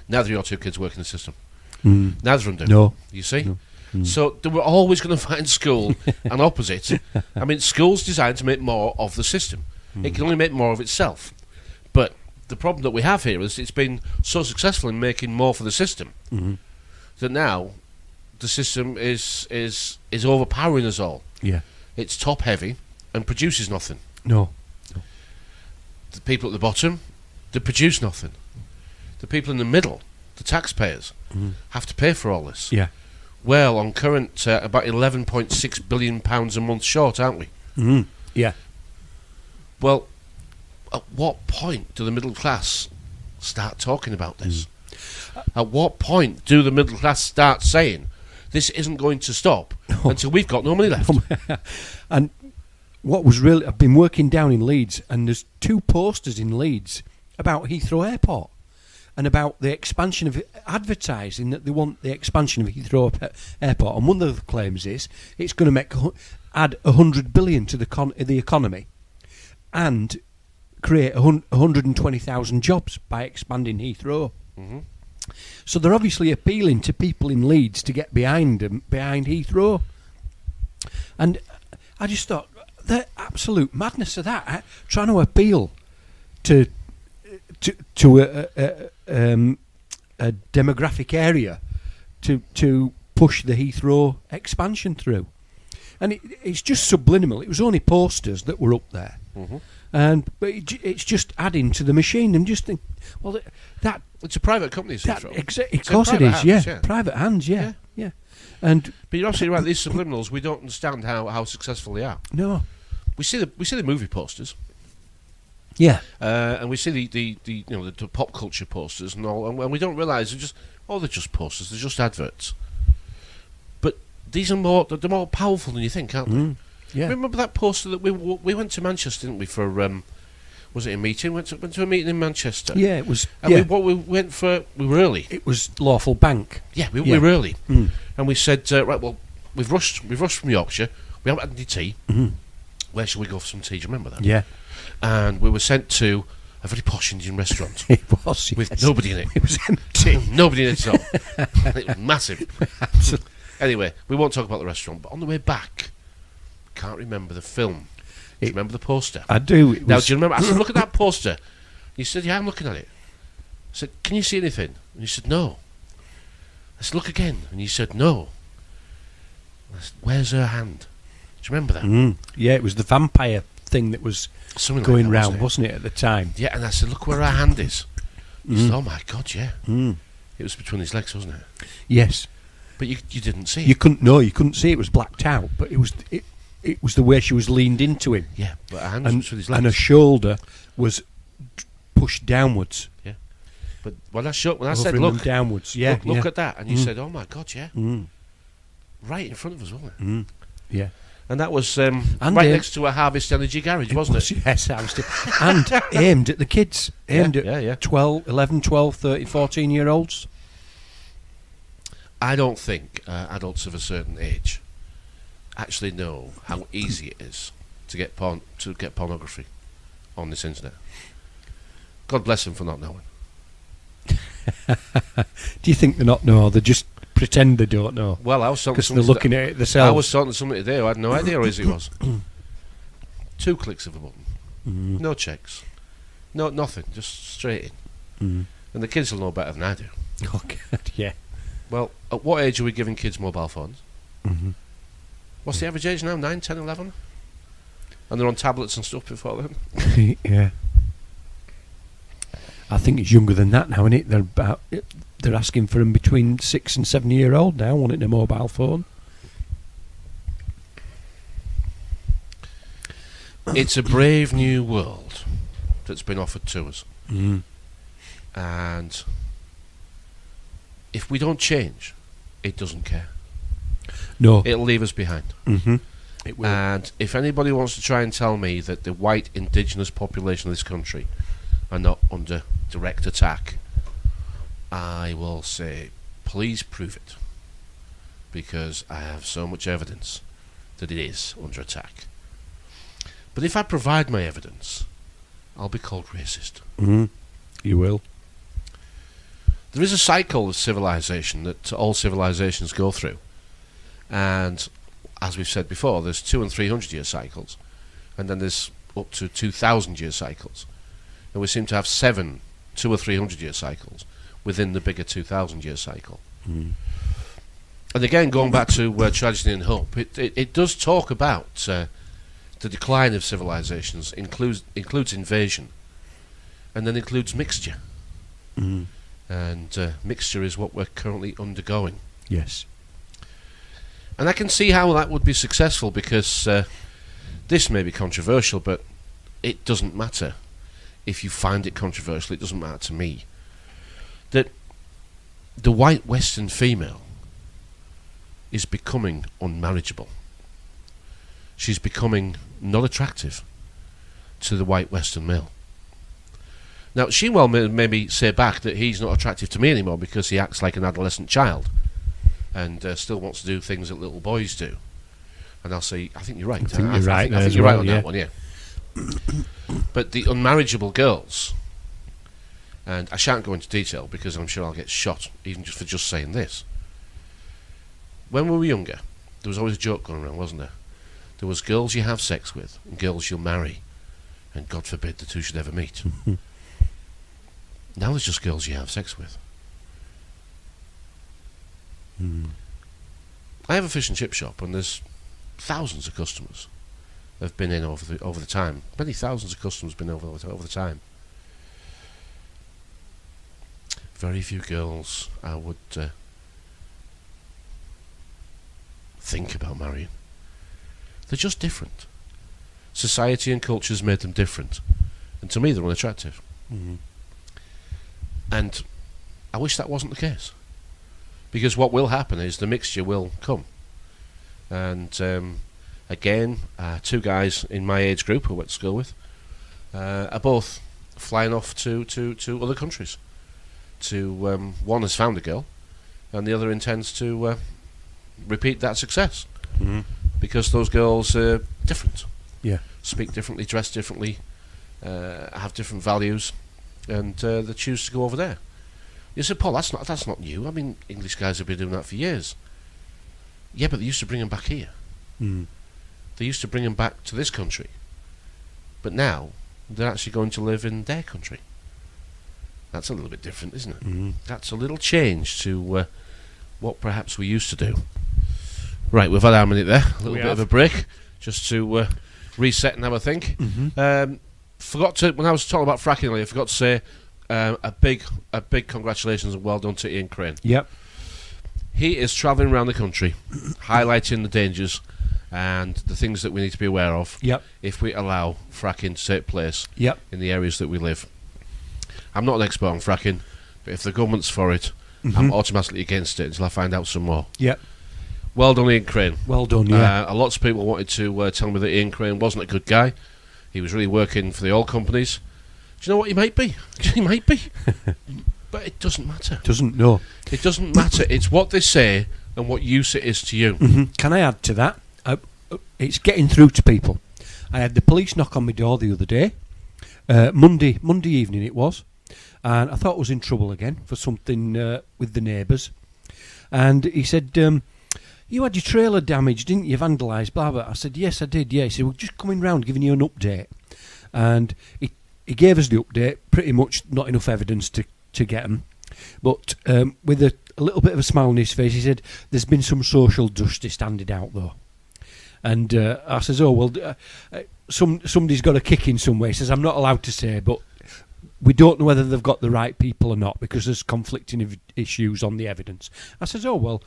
Neither of your 2 kids work in the system. Neither of them do. No. You see? No. So they were always going to find school an opposite. I mean, school's designed to make more of the system. It can only make more of itself. But the problem that we have here is it's been so successful in making more for the system that now the system is overpowering us all. Yeah. It's top heavy and produces nothing. No. The people at the bottom, they produce nothing. The people in the middle, the taxpayers, have to pay for all this. Yeah. Well, on current, about £11.6 billion a month short, aren't we? Yeah. Well, at what point do the middle class start talking about this? At what point do the middle class start saying, this isn't going to stop until we've got no money left? And what was really... I've been working down in Leeds, and there's 2 posters in Leeds about Heathrow Airport and about the expansion of advertising, that they want the expansion of Heathrow Airport. And one of the claims is it's going to add 100 billion to the economy and create 120,000 jobs by expanding Heathrow. So they're obviously appealing to people in Leeds to get behind Heathrow. And I just thought, the absolute madness of that, trying to appeal to a demographic area to push the Heathrow expansion through. And it's just subliminal. It was only posters that were up there. But it's just adding to the machine. And just think, well, that it's a private company, Heathrow. Of course it is, hands, yeah. Private hands, yeah. But you're absolutely right. These subliminals, we don't understand how successful they are. No, we see the movie posters. Yeah, and we see the pop culture posters and all, and we don't realise they're just posters. They're just adverts. But these are they're more powerful than you think, aren't they? Yeah. Remember that poster that we went to Manchester, didn't we? For was it a meeting? Went to a meeting in Manchester. Yeah, it was. And yeah. we went for. We were early. It was Lawful Bank. Yeah, we were early, and we said, right, well, we've rushed from Yorkshire. We haven't had any tea. Where shall we go for some tea? Do you remember that? Yeah. And we were sent to a very posh Indian restaurant. It was, yes. With nobody in it. It was empty. Nobody in it at all. It was massive. Anyway, we won't talk about the restaurant, but on the way back, can't remember the film. Do you remember the poster? I do. Now, do you remember? I said, look at that poster. You said, yeah, I'm looking at it. I said, can you see anything? And you said, no. I said, look again. And you said, no. I said, where's her hand? Do you remember that? Yeah, it was the vampire thing that was something going like that, round, wasn't it, at the time? Yeah, and I said, look where her hand is. He said, oh my God, yeah. It was between his legs, wasn't it? Yes. But you didn't see it. You couldn't see it. It was blacked out, but it was the way she was leaned into him. Yeah, but her hand was between his legs. And her shoulder was pushed downwards. Yeah. But when I said, look downwards, yeah, look at that, and you said, oh my God, yeah. Right in front of us, wasn't it? Yeah. And that was right next to a Harvest Energy garage, wasn't it? Yes, and aimed at the kids. Aimed at 12, 11, 12, 13, 14-year-olds. I don't think adults of a certain age actually know how easy it is to get pornography on this internet. God bless them for not knowing. Do you think they not know? They just pretend they don't know. Well, I was talking because they're looking at it themselves. I was talking to somebody today who had no idea how easy it was. 2 clicks of a button, no checks, no nothing, just straight in. And the kids will know better than I do. Oh God, yeah. Well, at what age are we giving kids mobile phones? What's the average age now? 9, 10, 11? And they're on tablets and stuff before then? Yeah. I think it's younger than that now, isn't it? They're asking for them between 6 and 7 year old now, wanting a mobile phone. It's a brave new world that's been offered to us. And if we don't change, it doesn't care. No. It'll leave us behind. It will. And if anybody wants to try and tell me that the white indigenous population of this country are not under direct attack, I will say, please prove it. Because I have so much evidence that it is under attack. But if I provide my evidence, I'll be called racist. You will. There is a cycle of civilization that all civilizations go through. And as we've said before, there's 200 and 300 year cycles. And then there's up to 2,000 year cycles. And we seem to have 7 200 or 300 year cycles within the bigger 2,000 year cycle. And again, going back to tragedy and hope, it does talk about the decline of civilizations, includes invasion, and then includes mixture. And mixture is what we're currently undergoing. Yes. And I can see how that would be successful, because this may be controversial, but it doesn't matter. If you find it controversial, it doesn't matter to me. That the white Western female is becoming unmarriageable. She's becoming not attractive to the white Western male. Now, she will maybe say back that he's not attractive to me anymore because he acts like an adolescent child and still wants to do things that little boys do. And I'll say, I think you're right. I think you're right. I think you're right on that one, yeah. But the unmarriageable girls, and I shan't go into detail because I'm sure I'll get shot even just for just saying this. When we were younger, there was always a joke going around, wasn't there? There was girls you have sex with and girls you'll marry, and God forbid the two should ever meet. Now there's just girls you have sex with. I have a fish and chip shop, and there's thousands of customers have been in over the time. Many thousands of customers been over the time. Very few girls I would think about marrying. They're just different. Society and culture's made them different, and to me they're unattractive. And I wish that wasn't the case, because what will happen is the mixture will come. And again, two guys in my age group who I went to school with are both flying off to other countries. One has found a girl, and the other intends to repeat that success, because those girls are different. Yeah, speak differently, dress differently, have different values, and they choose to go over there. You said, Paul, that's not new. I mean, English guys have been doing that for years. Yeah, but they used to bring them back here. They used to bring them back to this country, but now they're actually going to live in their country. That's a little bit different, isn't it? That's a little change to what perhaps we used to do. Right, we've had our minute there. A little bit of a break, just to reset and have a think. Forgot to, when I was talking about fracking earlier, I forgot to say a big congratulations and well done to Ian Crane. Yep. He is travelling around the country, highlighting the dangers and the things that we need to be aware of. Yep. If we allow fracking to take place. Yep. In the areas that we live. I'm not an expert on fracking, but if the government's for it, I'm automatically against it until I find out some more. Yep. Well done, Ian Crane. Well done, yeah. A lot of people wanted to tell me that Ian Crane wasn't a good guy. He was really working for the oil companies. Do you know what he might be? He might be. But it doesn't matter. No. It doesn't matter. It's what they say and what use it is to you. Can I add to that? It's getting through to people. I had the police knock on my door the other day. Monday evening it was. And I thought I was in trouble again for something with the neighbours. And he said, you had your trailer damaged, didn't you? Vandalised, blah, blah. I said, yes, I did, yeah. He said, we're just coming round giving you an update. And he gave us the update, pretty much not enough evidence to get them. But with a little bit of a smile on his face, he said, there's been some social justice handed out, though. And I says, oh, well, somebody's got a kick in some way. He says, I'm not allowed to say, but we don't know whether they've got the right people or not because there's conflicting issues on the evidence. I says, oh, well,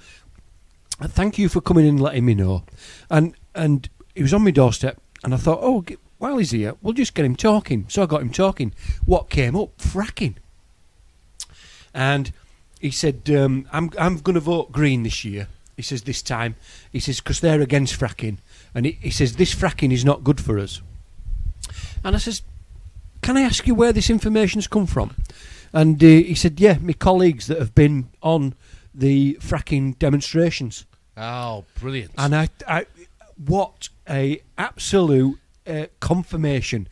thank you for coming and letting me know. And he was on my doorstep, and I thought, oh, while he's here, we'll just get him talking. So I got him talking. What came up? Fracking. And he said, I'm going to vote Green this year. He says, this time. He says, because they're against fracking. And he says, this fracking is not good for us. And I says, can I ask you where this information's come from? And he said, yeah, my colleagues that have been on the fracking demonstrations. Oh, brilliant. And I what a absolute confirmation.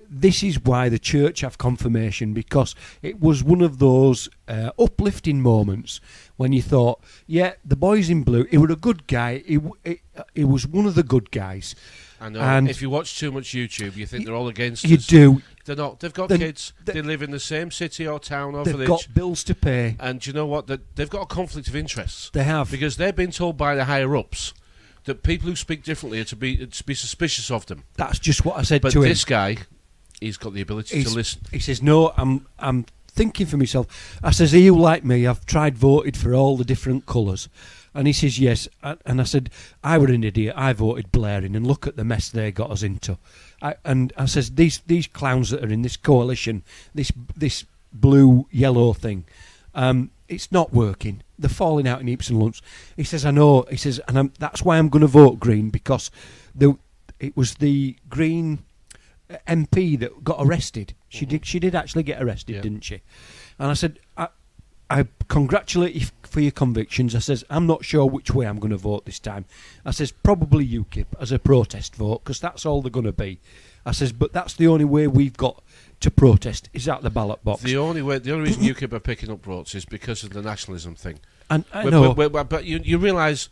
This is why the church have confirmation, because it was one of those uplifting moments when you thought, yeah, the boys in blue, he was a good guy, he was one of the good guys. I know. And if you watch too much YouTube, you think they're all against us. You do. They're not. They've got kids. They live in the same city or town or village. They've got bills to pay. And do you know what? They've got a conflict of interests. They have. Because they've been told by the higher-ups that people who speak differently are to be suspicious of them. That's just what I said to him. But this guy, he's got the ability to listen. He says, no, I'm thinking for myself. I says, are you like me? I've voted for all the different colours. And he says, yes. And I said, I were an idiot. I voted Blair in, and look at the mess they got us into. And I says, these clowns that are in this coalition, this blue-yellow thing, it's not working. They're falling out in heaps and lumps. He says, I know. He says, and that's why I'm going to vote Green, because it was the Green MP that got arrested. She did actually get arrested, didn't she? And I said, I congratulate you for your convictions. I says, I'm not sure which way I'm going to vote this time. I says, probably UKIP as a protest vote, because that's all they're going to be. I says, but that's the only way we've got to protest is at the ballot box. The only reason UKIP are picking up votes is because of the nationalism thing. And I know. But you realise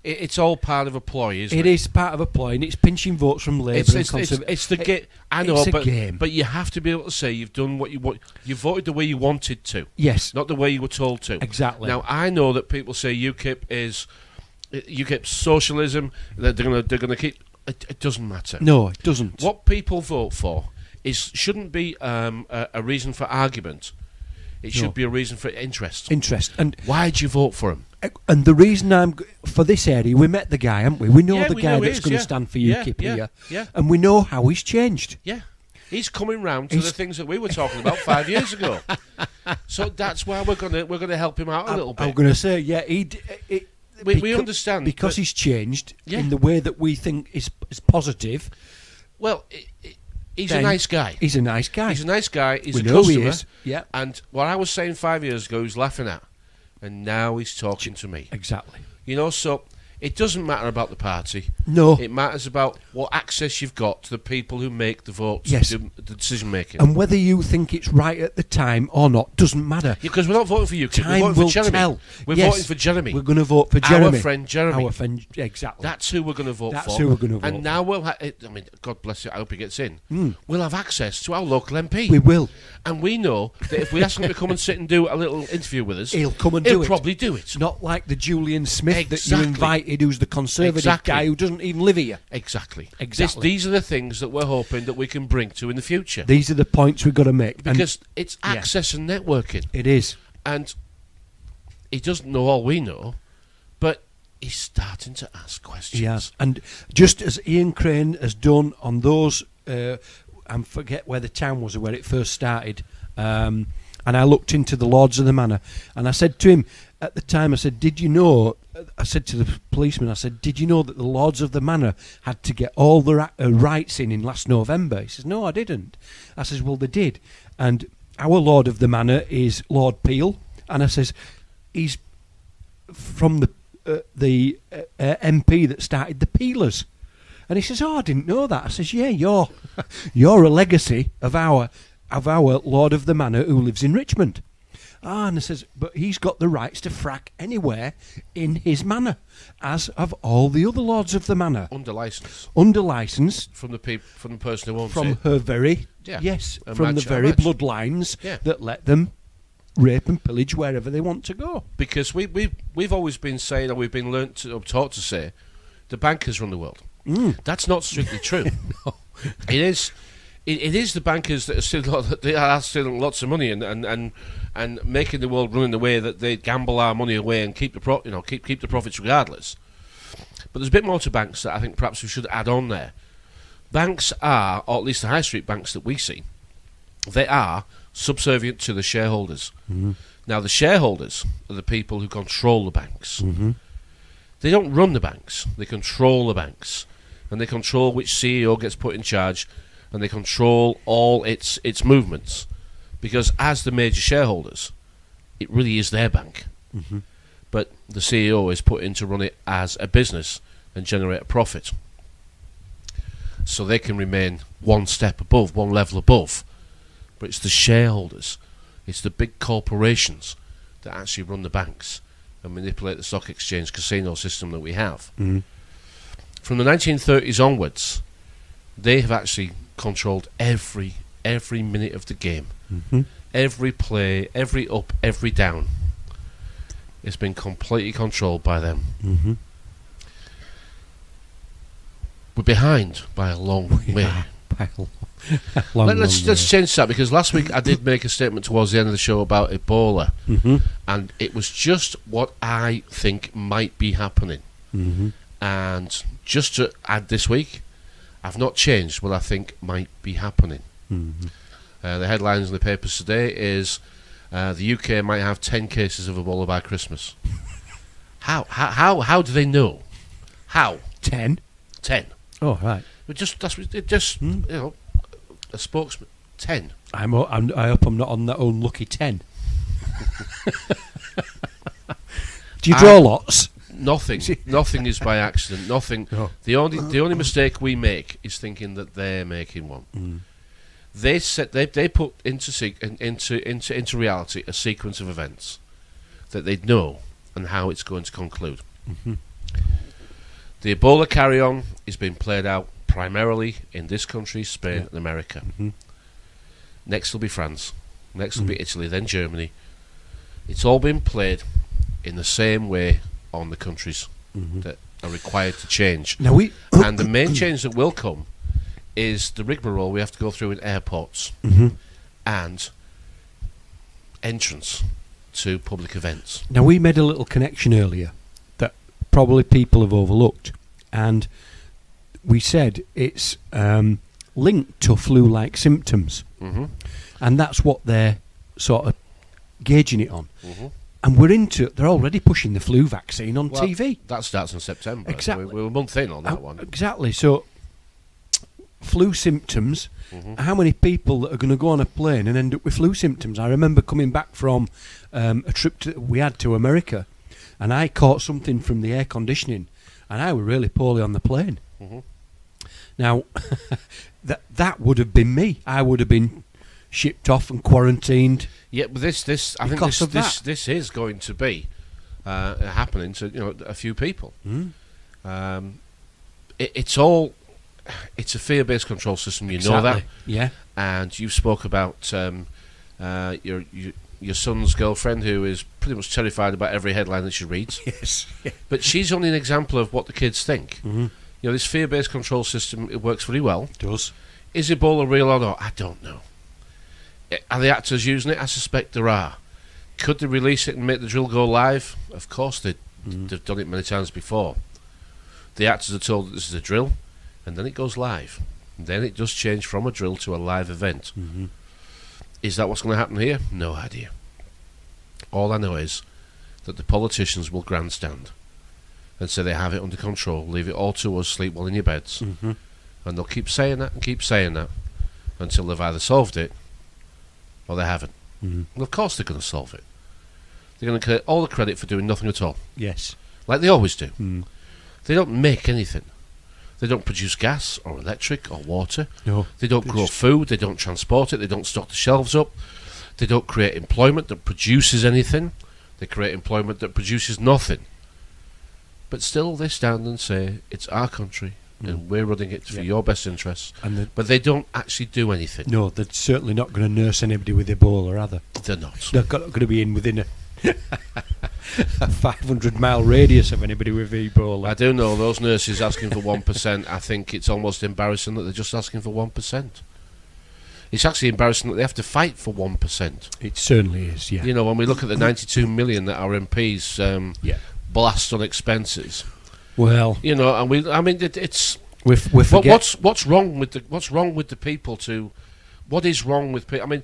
it's all part of a ploy, isn't it? It is part of a ploy, and it's pinching votes from Labour and Conservative. It's the game. I know, it's a game. But you have to be able to say you've done what you want. You voted the way you wanted to. Yes. Not the way you were told to. Exactly. Now, I know that people say UKIP socialism. They're going to keep. It doesn't matter. No, it doesn't. What people vote for shouldn't be a reason for argument. It should be a reason for interest. And why'd you vote for him? And the reason for this area, we met the guy, haven't we? We know the guy that's going to stand for UKIP here. Yeah. And we know how he's changed. Yeah. He's coming round to the things that we were talking about 5 years ago. So that's why we're gonna help him out a little bit. I'm going to say, we understand because he's changed in the way that we think is positive. Well, he's a nice guy. He's a nice guy. He's a nice guy. He's a know customer. He is. Yeah. And what I was saying 5 years ago, he's laughing at, and now he's talking to me. Exactly. So it doesn't matter about the party. No. It matters about what access you've got to the people who make the votes, the decision making. And whether you think it's right at the time or not doesn't matter. Because we're not voting for you. Time we're voting will for Jeremy. tell. We're voting for Jeremy. We're going to vote for Jeremy. Our friend Jeremy. Exactly. That's who we're going to vote for. That's who we're going to vote And for. now we'll have... I mean, God bless it, I hope he gets in. We'll have access to our local MP. We will. And we know that if we ask him to come and sit and do a little interview with us... He'll come and do it. He'll probably do it. Not like the Julian Smith that you invited, who's the Conservative guy who doesn't even live here. Exactly. Exactly. These are the things that we're hoping that we can bring to in the future. These are the points we've got to make. Because it's access and networking. It is. And he doesn't know all we know, but he's starting to ask questions. Yes. And just as Ian Crane has done on those, I forget where the town was or where it first started, and I looked into the Lords of the Manor, and I said to him at the time, I said, did you know, I said to the policeman, I said, did you know that the Lords of the Manor had to get all the rights in last November? He says, no, I didn't. I says, well, they did. And our Lord of the Manor is Lord Peel, and I says, he's from the MP that started the Peelers. And he says, oh, I didn't know that. I says, yeah, you're a legacy of our Lord of the Manor who lives in Richmond. And I says, but he's got the rights to frack anywhere in his manor, as of all the other Lords of the Manor. Under licence. Under licence. From the person who owns it. From her very, from the very bloodlines that let them rape and pillage wherever they want to go. Because we've always been saying, or we've been taught to say, the bankers run the world. That's not strictly true. No. It is the bankers that are stealing lots of money and making the world run in the way that they gamble our money away and keep the profits regardless. But there's a bit more to banks that I think perhaps we should add on there. Banks are, or at least the high street banks that we see, they are subservient to the shareholders. Now the shareholders are the people who control the banks. They don't run the banks, they control the banks, and they control which CEO gets put in charge, and they control all its movements, because as the major shareholders, it really is their bank. But the CEO is put in to run it as a business and generate a profit, so they can remain one level above. But it's the shareholders, it's the big corporations that actually run the banks and manipulate the stock exchange casino system that we have. From the 1930s onwards, they have actually controlled every minute of the game. Every play, every up, every down. It's been completely controlled by them. We're behind by a long way. Let's change that, because last week I did make a statement towards the end of the show about Ebola, and it was just what I think might be happening. And just to add this week, I've not changed what I think might be happening. The headlines in the papers today is the UK might have 10 cases of Ebola by Christmas. How do they know? How? 10? 10. Oh, right. You know, a spokesman. 10. I hope I'm not on that unlucky 10. Do you draw lots? Nothing is by accident. Nothing. No. The only mistake we make is thinking that they're making one. They put into reality a sequence of events that they know and how it's going to conclude. The Ebola carry-on is being played out primarily in this country, Spain and America. Mm-hmm. Next will be France. Next will be Italy, then Germany. It's all been played in the same way on the countries that are required to change. Now and the main change that will come is the rigmarole we have to go through in airports and entrance to public events. Now, we made a little connection earlier that probably people have overlooked, and we said it's linked to flu-like symptoms, and that's what they're sort of gauging it on. And they're already pushing the flu vaccine on TV. That starts in September. Exactly. We're a month in on that one. Exactly. So, flu symptoms, how many people that are going to go on a plane and end up with flu symptoms? I remember coming back from a trip we had to America, and I caught something from the air conditioning, and I was really poorly on the plane. Now, that would have been me. I would have been shipped off and quarantined. Yeah, but I think this is going to be happening to a few people. It's a fear-based control system. You know that, yeah. And you spoke about your son's girlfriend, who is pretty much terrified about every headline that she reads. Yes, yeah. But she's only an example of what the kids think. This fear-based control system, it works very well. It does. Is Ebola real or not? I don't know. Are the actors using it? I suspect there are. Could they release it and make the drill go live? Of course they've done it many times before. The actors are told that this is a drill, and then it goes live. And then it does change from a drill to a live event. Is that what's going to happen here? No idea. All I know is that the politicians will grandstand and say they have it under control, leave it all to us, sleep well in your beds. And they'll keep saying that and keep saying that until they've either solved it or they haven't. And of course they're going to solve it. They're going to get all the credit for doing nothing at all. Yes. Like they always do. They don't make anything. They don't produce gas or electric or water. No. They don't grow food. They don't transport it. They don't stock the shelves up. They don't create employment that produces anything. They create employment that produces nothing. But still they stand and say, it's our country and we're running it for your best interests. But they don't actually do anything. No, they're certainly not going to nurse anybody with Ebola, are they? They're not. They're going to be in within a 500-mile radius of anybody with Ebola. I do know those nurses asking for 1%. I think it's almost embarrassing that they're just asking for 1%. It's actually embarrassing that they have to fight for 1%. It certainly is, yeah. You know, when we look at the 92 million that our MPs blast on expenses. Well, you know, and it's we forget what's wrong with the people to what is wrong with people? I mean,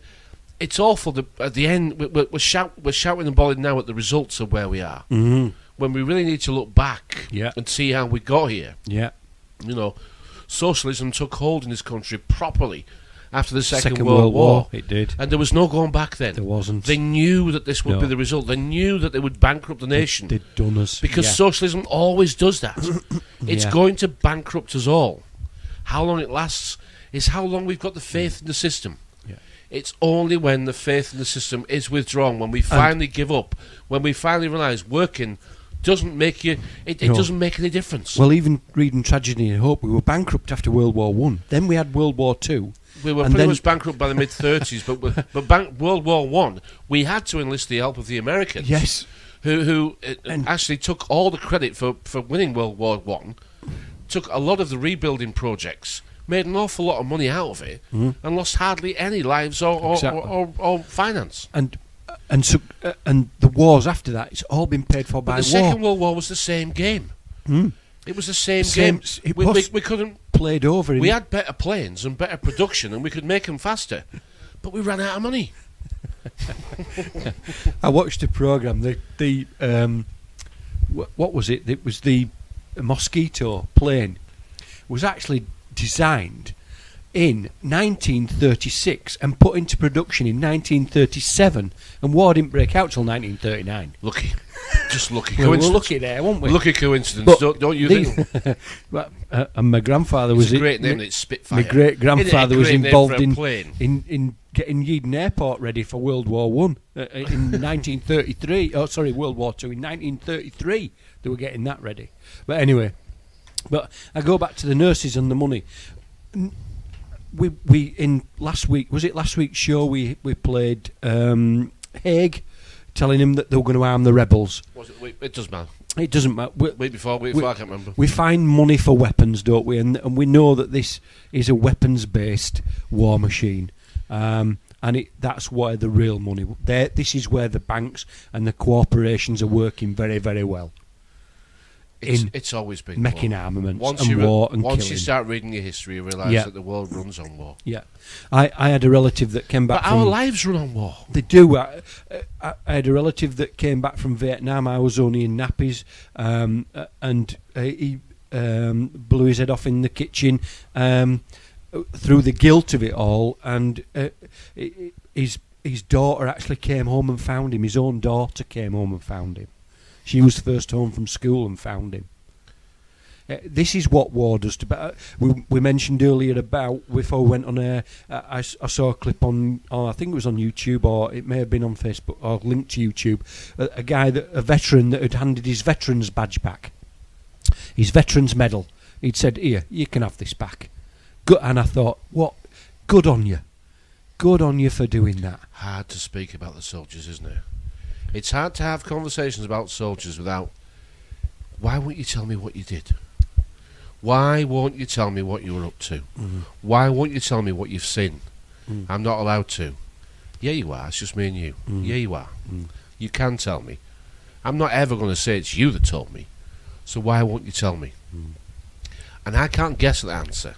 it's awful that at the end we're shouting and bawling now at the results of where we are. When we really need to look back and see how we got here. Yeah, you know, socialism took hold in this country properly after the Second World War. It did. And there was no going back then. There wasn't. They knew that this would be the result. They knew that they would bankrupt the nation. They'd done us. Because socialism always does that. It's going to bankrupt us all. How long it lasts is how long we've got the faith in the system. Yeah. It's only when the faith in the system is withdrawn, when we finally give up, when we finally realise working doesn't make you... It doesn't make any difference. Well, even reading Tragedy and Hope, we were bankrupt after World War I. Then we had World War II. We were pretty much bankrupt by the mid-30s, but World War I, we had to enlist the help of the Americans. Yes. Who actually took all the credit for winning World War I, took a lot of the rebuilding projects, made an awful lot of money out of it, and lost hardly any lives or finance. And the wars after that, it's all been paid for by war. The Second World War was the same game. It was the same game. We couldn't... played over. We had better planes and better production, and we could make them faster, but we ran out of money. I watched a program. What was it? It was the Mosquito plane. It was actually designed in 1936 and put into production in 1937, and war didn't break out till 1939. Lucky. Just lucky coincidence. We're lucky there, weren't we? Lucky coincidence, don't you think? And my grandfather was... It's a great name, it's Spitfire. My great-grandfather was involved in getting Yeadon Airport ready for World War I in 1933. Oh, sorry, World War II. In 1933, they were getting that ready. But anyway, But I go back to the nurses and the money. We in last week, was it last week's show, we played Haig, telling him that they were going to arm the rebels. It doesn't matter. It doesn't matter. Week before, I can't remember. We find money for weapons, don't we? And we know that this is a weapons-based war machine. And that's where the real money... This is where the banks and the corporations are working very, very well. It's always been making war. armaments Once and war and Once killing. you start reading your history, you realise that the world runs on war. Yeah. I had a relative that came back but from... our lives run on war. They do. I had a relative that came back from Vietnam. I was only in nappies, and he blew his head off in the kitchen through the guilt of it all, and his daughter actually came home and found him. His own daughter came home and found him. She was first home from school and found him. This is what war does to... We mentioned earlier about, before we went on air, I saw a clip on, I think it was on YouTube, or it may have been on Facebook, or linked to YouTube, a veteran that had handed his veteran's badge back, his veteran's medal. He'd said, "Here, you can have this back." And I thought, what? Good on you. Good on you for doing that. Hard to speak about the soldiers, isn't it? It's hard to have conversations about soldiers without... Why won't you tell me what you did? Why won't you tell me what you were up to? Mm-hmm. Why won't you tell me what you've seen? I'm not allowed to. Yeah, you are. It's just me and you. Yeah, you are. You can tell me. I'm not ever going to say it's you that told me. So why won't you tell me? And I can't guess the answer.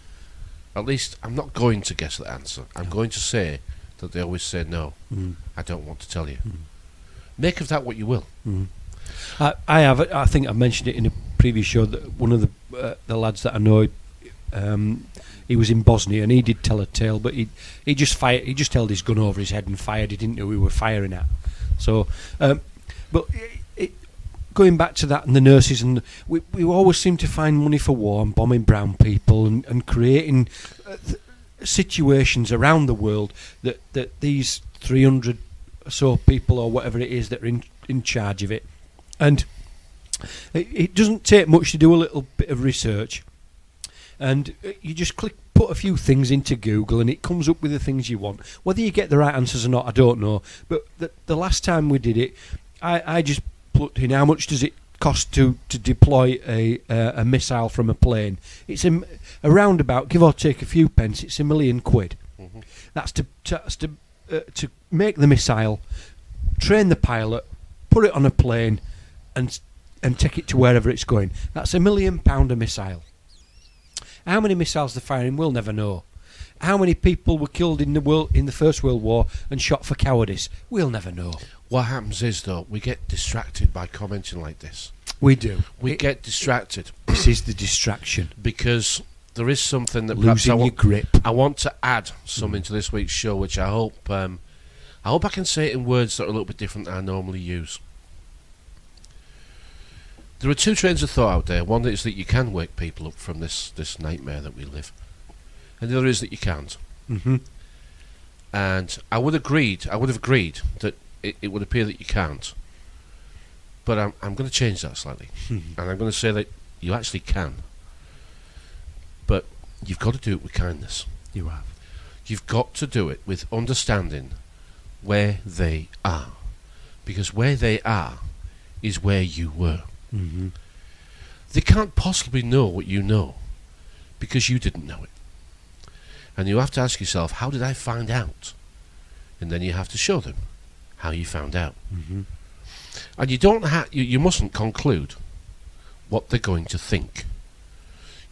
At least I'm not going to guess the answer. I'm going to say that they always say no. I don't want to tell you. Make of that what you will. I think I mentioned it in a previous show that one of the lads that I know, he was in Bosnia and he did tell a tale, but he just fired. He just held his gun over his head and fired. He didn't know who we were firing at. So, but going back to that and the nurses, and we always seem to find money for war and bombing brown people and creating situations around the world that these 300 or so people or whatever it is that are in charge of it. And it doesn't take much to do a little bit of research, and you just put a few things into Google and it comes up with the things you want. Whether you get the right answers or not, I don't know, but the last time we did it, I just put in how much does it cost to deploy a missile from a plane. It's around about, give or take a few pence, it's £1 million. That's to make the missile, train the pilot, put it on a plane and take it to wherever it's going. That's £1 million a missile. How many missiles they're firing, we'll never know. How many people were killed in the First World War and shot for cowardice, we'll never know. What happens is, though, we get distracted by commenting like this. We do. We get distracted. This is the distraction. Because there is something that losing your grip. I want to add something to this week's show, which I hope I can say it in words that are a little bit different than I normally use. There are two trains of thought out there. One is that you can wake people up from this nightmare that we live, and the other is that you can't. And I would have agreed that it would appear that you can't. But I'm going to change that slightly, and I'm going to say that you actually can. But you've got to do it with kindness. You have. You've got to do it with understanding where they are, because where they are is where you were. They can't possibly know what you know because you didn't know it, and you have to ask yourself, how did I find out? And then you have to show them how you found out. And you don't you mustn't conclude what they're going to think.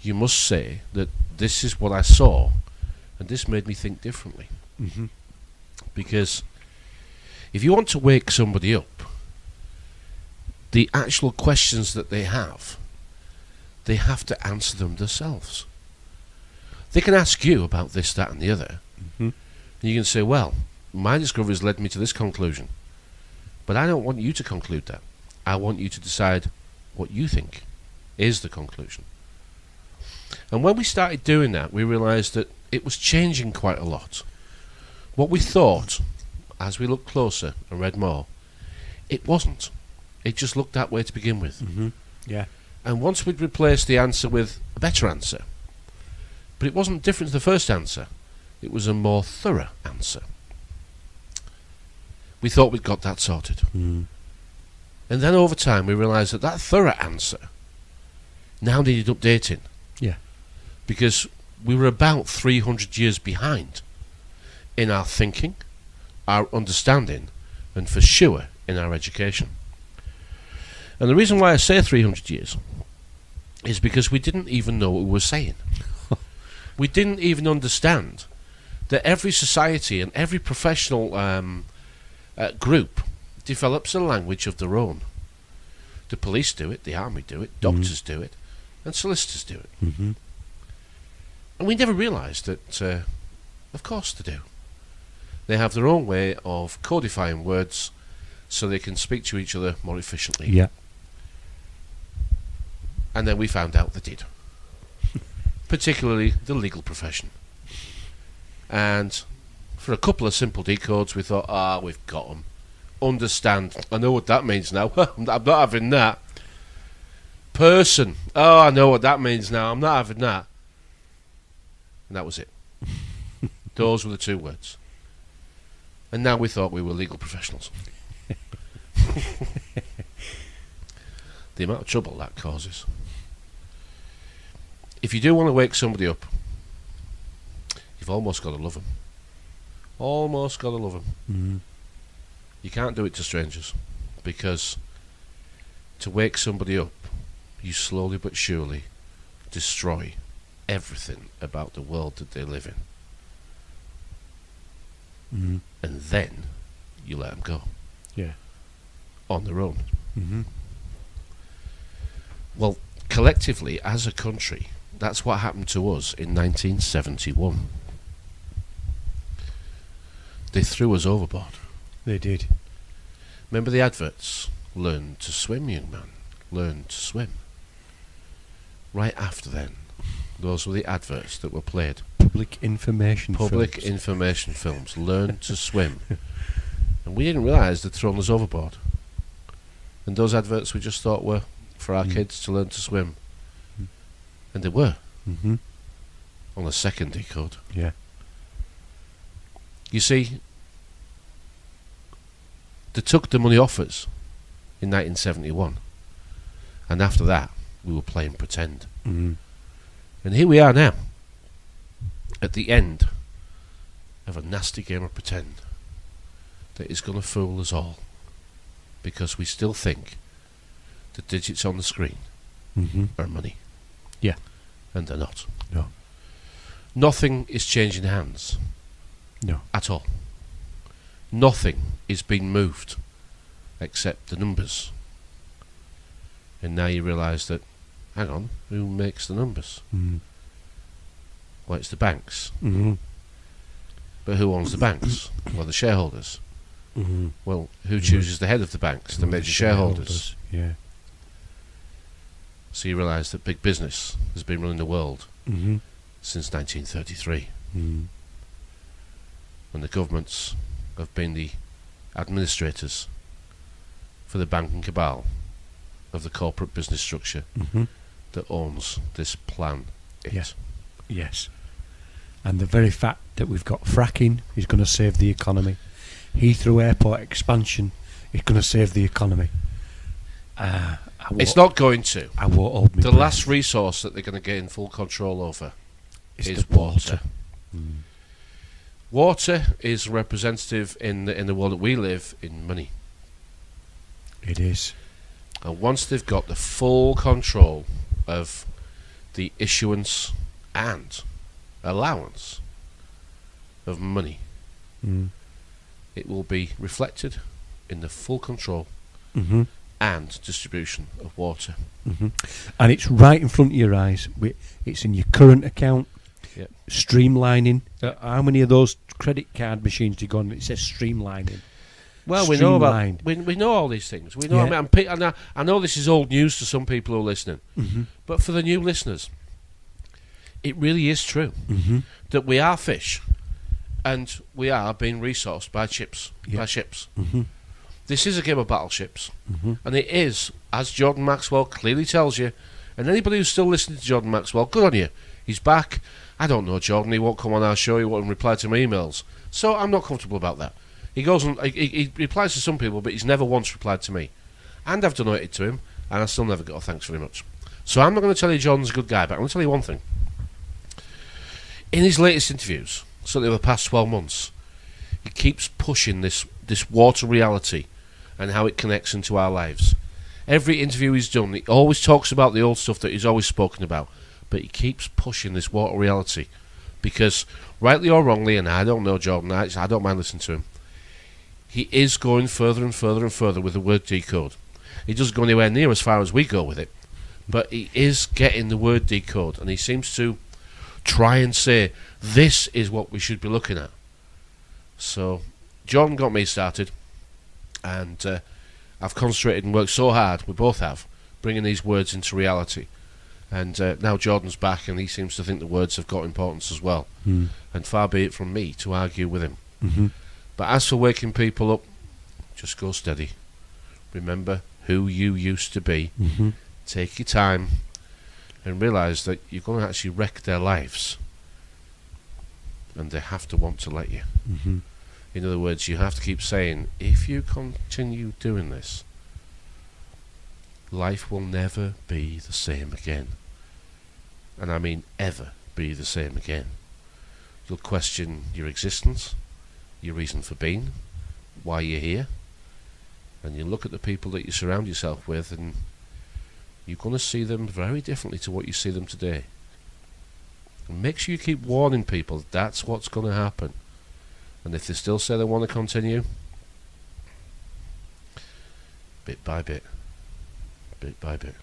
You must say that this is what I saw and this made me think differently. Because if you want to wake somebody up, the actual questions that they have to answer them themselves. They can ask you about this, that and the other, and you can say, well, my discoveries led me to this conclusion, but I don't want you to conclude that. I want you to decide what you think is the conclusion. And when we started doing that, we realised that it was changing quite a lot. What we thought, as we looked closer and read more, it wasn't. It just looked that way to begin with. Yeah. And once we'd replaced the answer with a better answer, but it wasn't different to the first answer, it was a more thorough answer. We thought we'd got that sorted. Mm. And then over time we realised that that thorough answer now needed updating. Yeah. Because we were about 300 years behind in our thinking, our understanding, and for sure in our education. And the reason why I say 300 years is because we didn't even know what we were saying. We didn't even understand that every society and every professional group develops a language of their own. The police do it, the army do it, doctors do it, and solicitors do it. Mm-hmm. And we never realised that, of course they do. They have their own way of codifying words so they can speak to each other more efficiently. Yeah. And then we found out they did. Particularly the legal profession. And for a couple of simple decodes we thought, we've got them. Understand. I know what that means now. I'm not having that. Person. Oh, I know what that means now. I'm not having that. And that was it. Those were the two words. And now we thought we were legal professionals. The amount of trouble that causes. If you do want to wake somebody up, you've almost got to love them. Almost got to love them. Mm-hmm. You can't do it to strangers, because to wake somebody up, you slowly but surely destroy everything about the world that they live in. Mm-hmm. And then you let them go. Yeah. On their own. Mm-hmm. Well, collectively, as a country, that's what happened to us in 1971. They threw us overboard. They did. Remember the adverts? Learn to swim, young man. Learn to swim. Right after then, those were the adverts that were played. Public information films. Learn to swim. And we didn't realise they'd thrown us overboard. And those adverts we just thought were for our kids to learn to swim. And they were. Mm-hmm. On the second decode. Yeah. You see, they took the money off us in 1971. And after that, we were playing pretend. Mm-hmm. And here we are now, at the end of a nasty game of pretend that is going to fool us all, because we still think the digits on the screen are money. Yeah. And they're not. No. Nothing is changing hands. No. At all. Nothing is being moved except the numbers. And now you realise that, hang on, who makes the numbers? Mm. Well, it's the banks. Mm-hmm. But who owns the banks? Well, the shareholders. Mm-hmm. Well, who chooses the head of the banks? The major shareholders. Yeah. So you realise that big business has been running the world since 1933. Mm. And the governments have been the administrators for the banking cabal of the corporate business structure that owns this planet. Yeah. Yes. And the very fact that we've got fracking is going to save the economy. Heathrow Airport expansion is going to save the economy. It's not going to. I won't hold me The breath. last resource that they're going to gain full control over is the water. Water is representative in the world that we live in money. It is. And once they've got the full control of the issuance and allowance of money, it will be reflected in the full control and distribution of water. And it's right in front of your eyes. It's in your current account. Yep. Streamlining. How many of those credit card machines do you go on? It says streamlining. Well, we know about we know all these things. We know. Yeah. I know this is old news to some people who are listening, but for the new listeners, it really is true that we are fish, and we are being resourced by ships. By ships. This is a game of battleships, and it is, as Jordan Maxwell clearly tells you, And anybody who's still listening to Jordan Maxwell, good on you. He's back. I don't know Jordan. He won't come on our show. He won't reply to my emails. So I'm not comfortable about that. He goes and he replies to some people, but he's never once replied to me. And I've donated to him, and I still never got a thanks very much. So I'm not going to tell you Jordan's a good guy, but I'm going to tell you one thing. In his latest interviews, certainly over the past 12 months, he keeps pushing this water reality and how it connects into our lives. Every interview he's done, he always talks about the old stuff that he's always spoken about, but he keeps pushing this water reality because, rightly or wrongly, and I don't know Jordan, I don't mind listening to him, he is going further and further and further with the word decode. He doesn't go anywhere near as far as we go with it, but he is getting the word decode, and he seems to try and say, this is what we should be looking at. So, Jordan got me started, and I've concentrated and worked so hard, we both have, bringing these words into reality. And now Jordan's back, and he seems to think the words have got importance as well. And far be it from me to argue with him. But as for waking people up, just go steady. Remember who you used to be. Take your time and realise that you're going to actually wreck their lives, and they have to want to let you. In other words, you have to keep saying, if you continue doing this, life will never be the same again. And I mean ever be the same again. You'll question your existence, your reason for being, why you're here, and you look at the people that you surround yourself with, and you're going to see them very differently to what you see them today. And make sure you keep warning people that's what's going to happen. And if they still say they want to continue, bit by bit, bit by bit.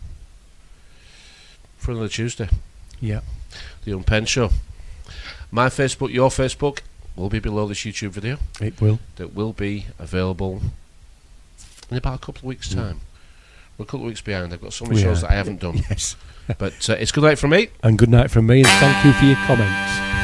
For another Tuesday. Yeah. The Unpenned Show. My Facebook, your Facebook, will be below this YouTube video. It will. That will be available in about a couple of weeks' time. We're a couple of weeks behind. I've got so many shows that I haven't done. Yes. But it's good night from me. And good night from me, and thank you for your comments.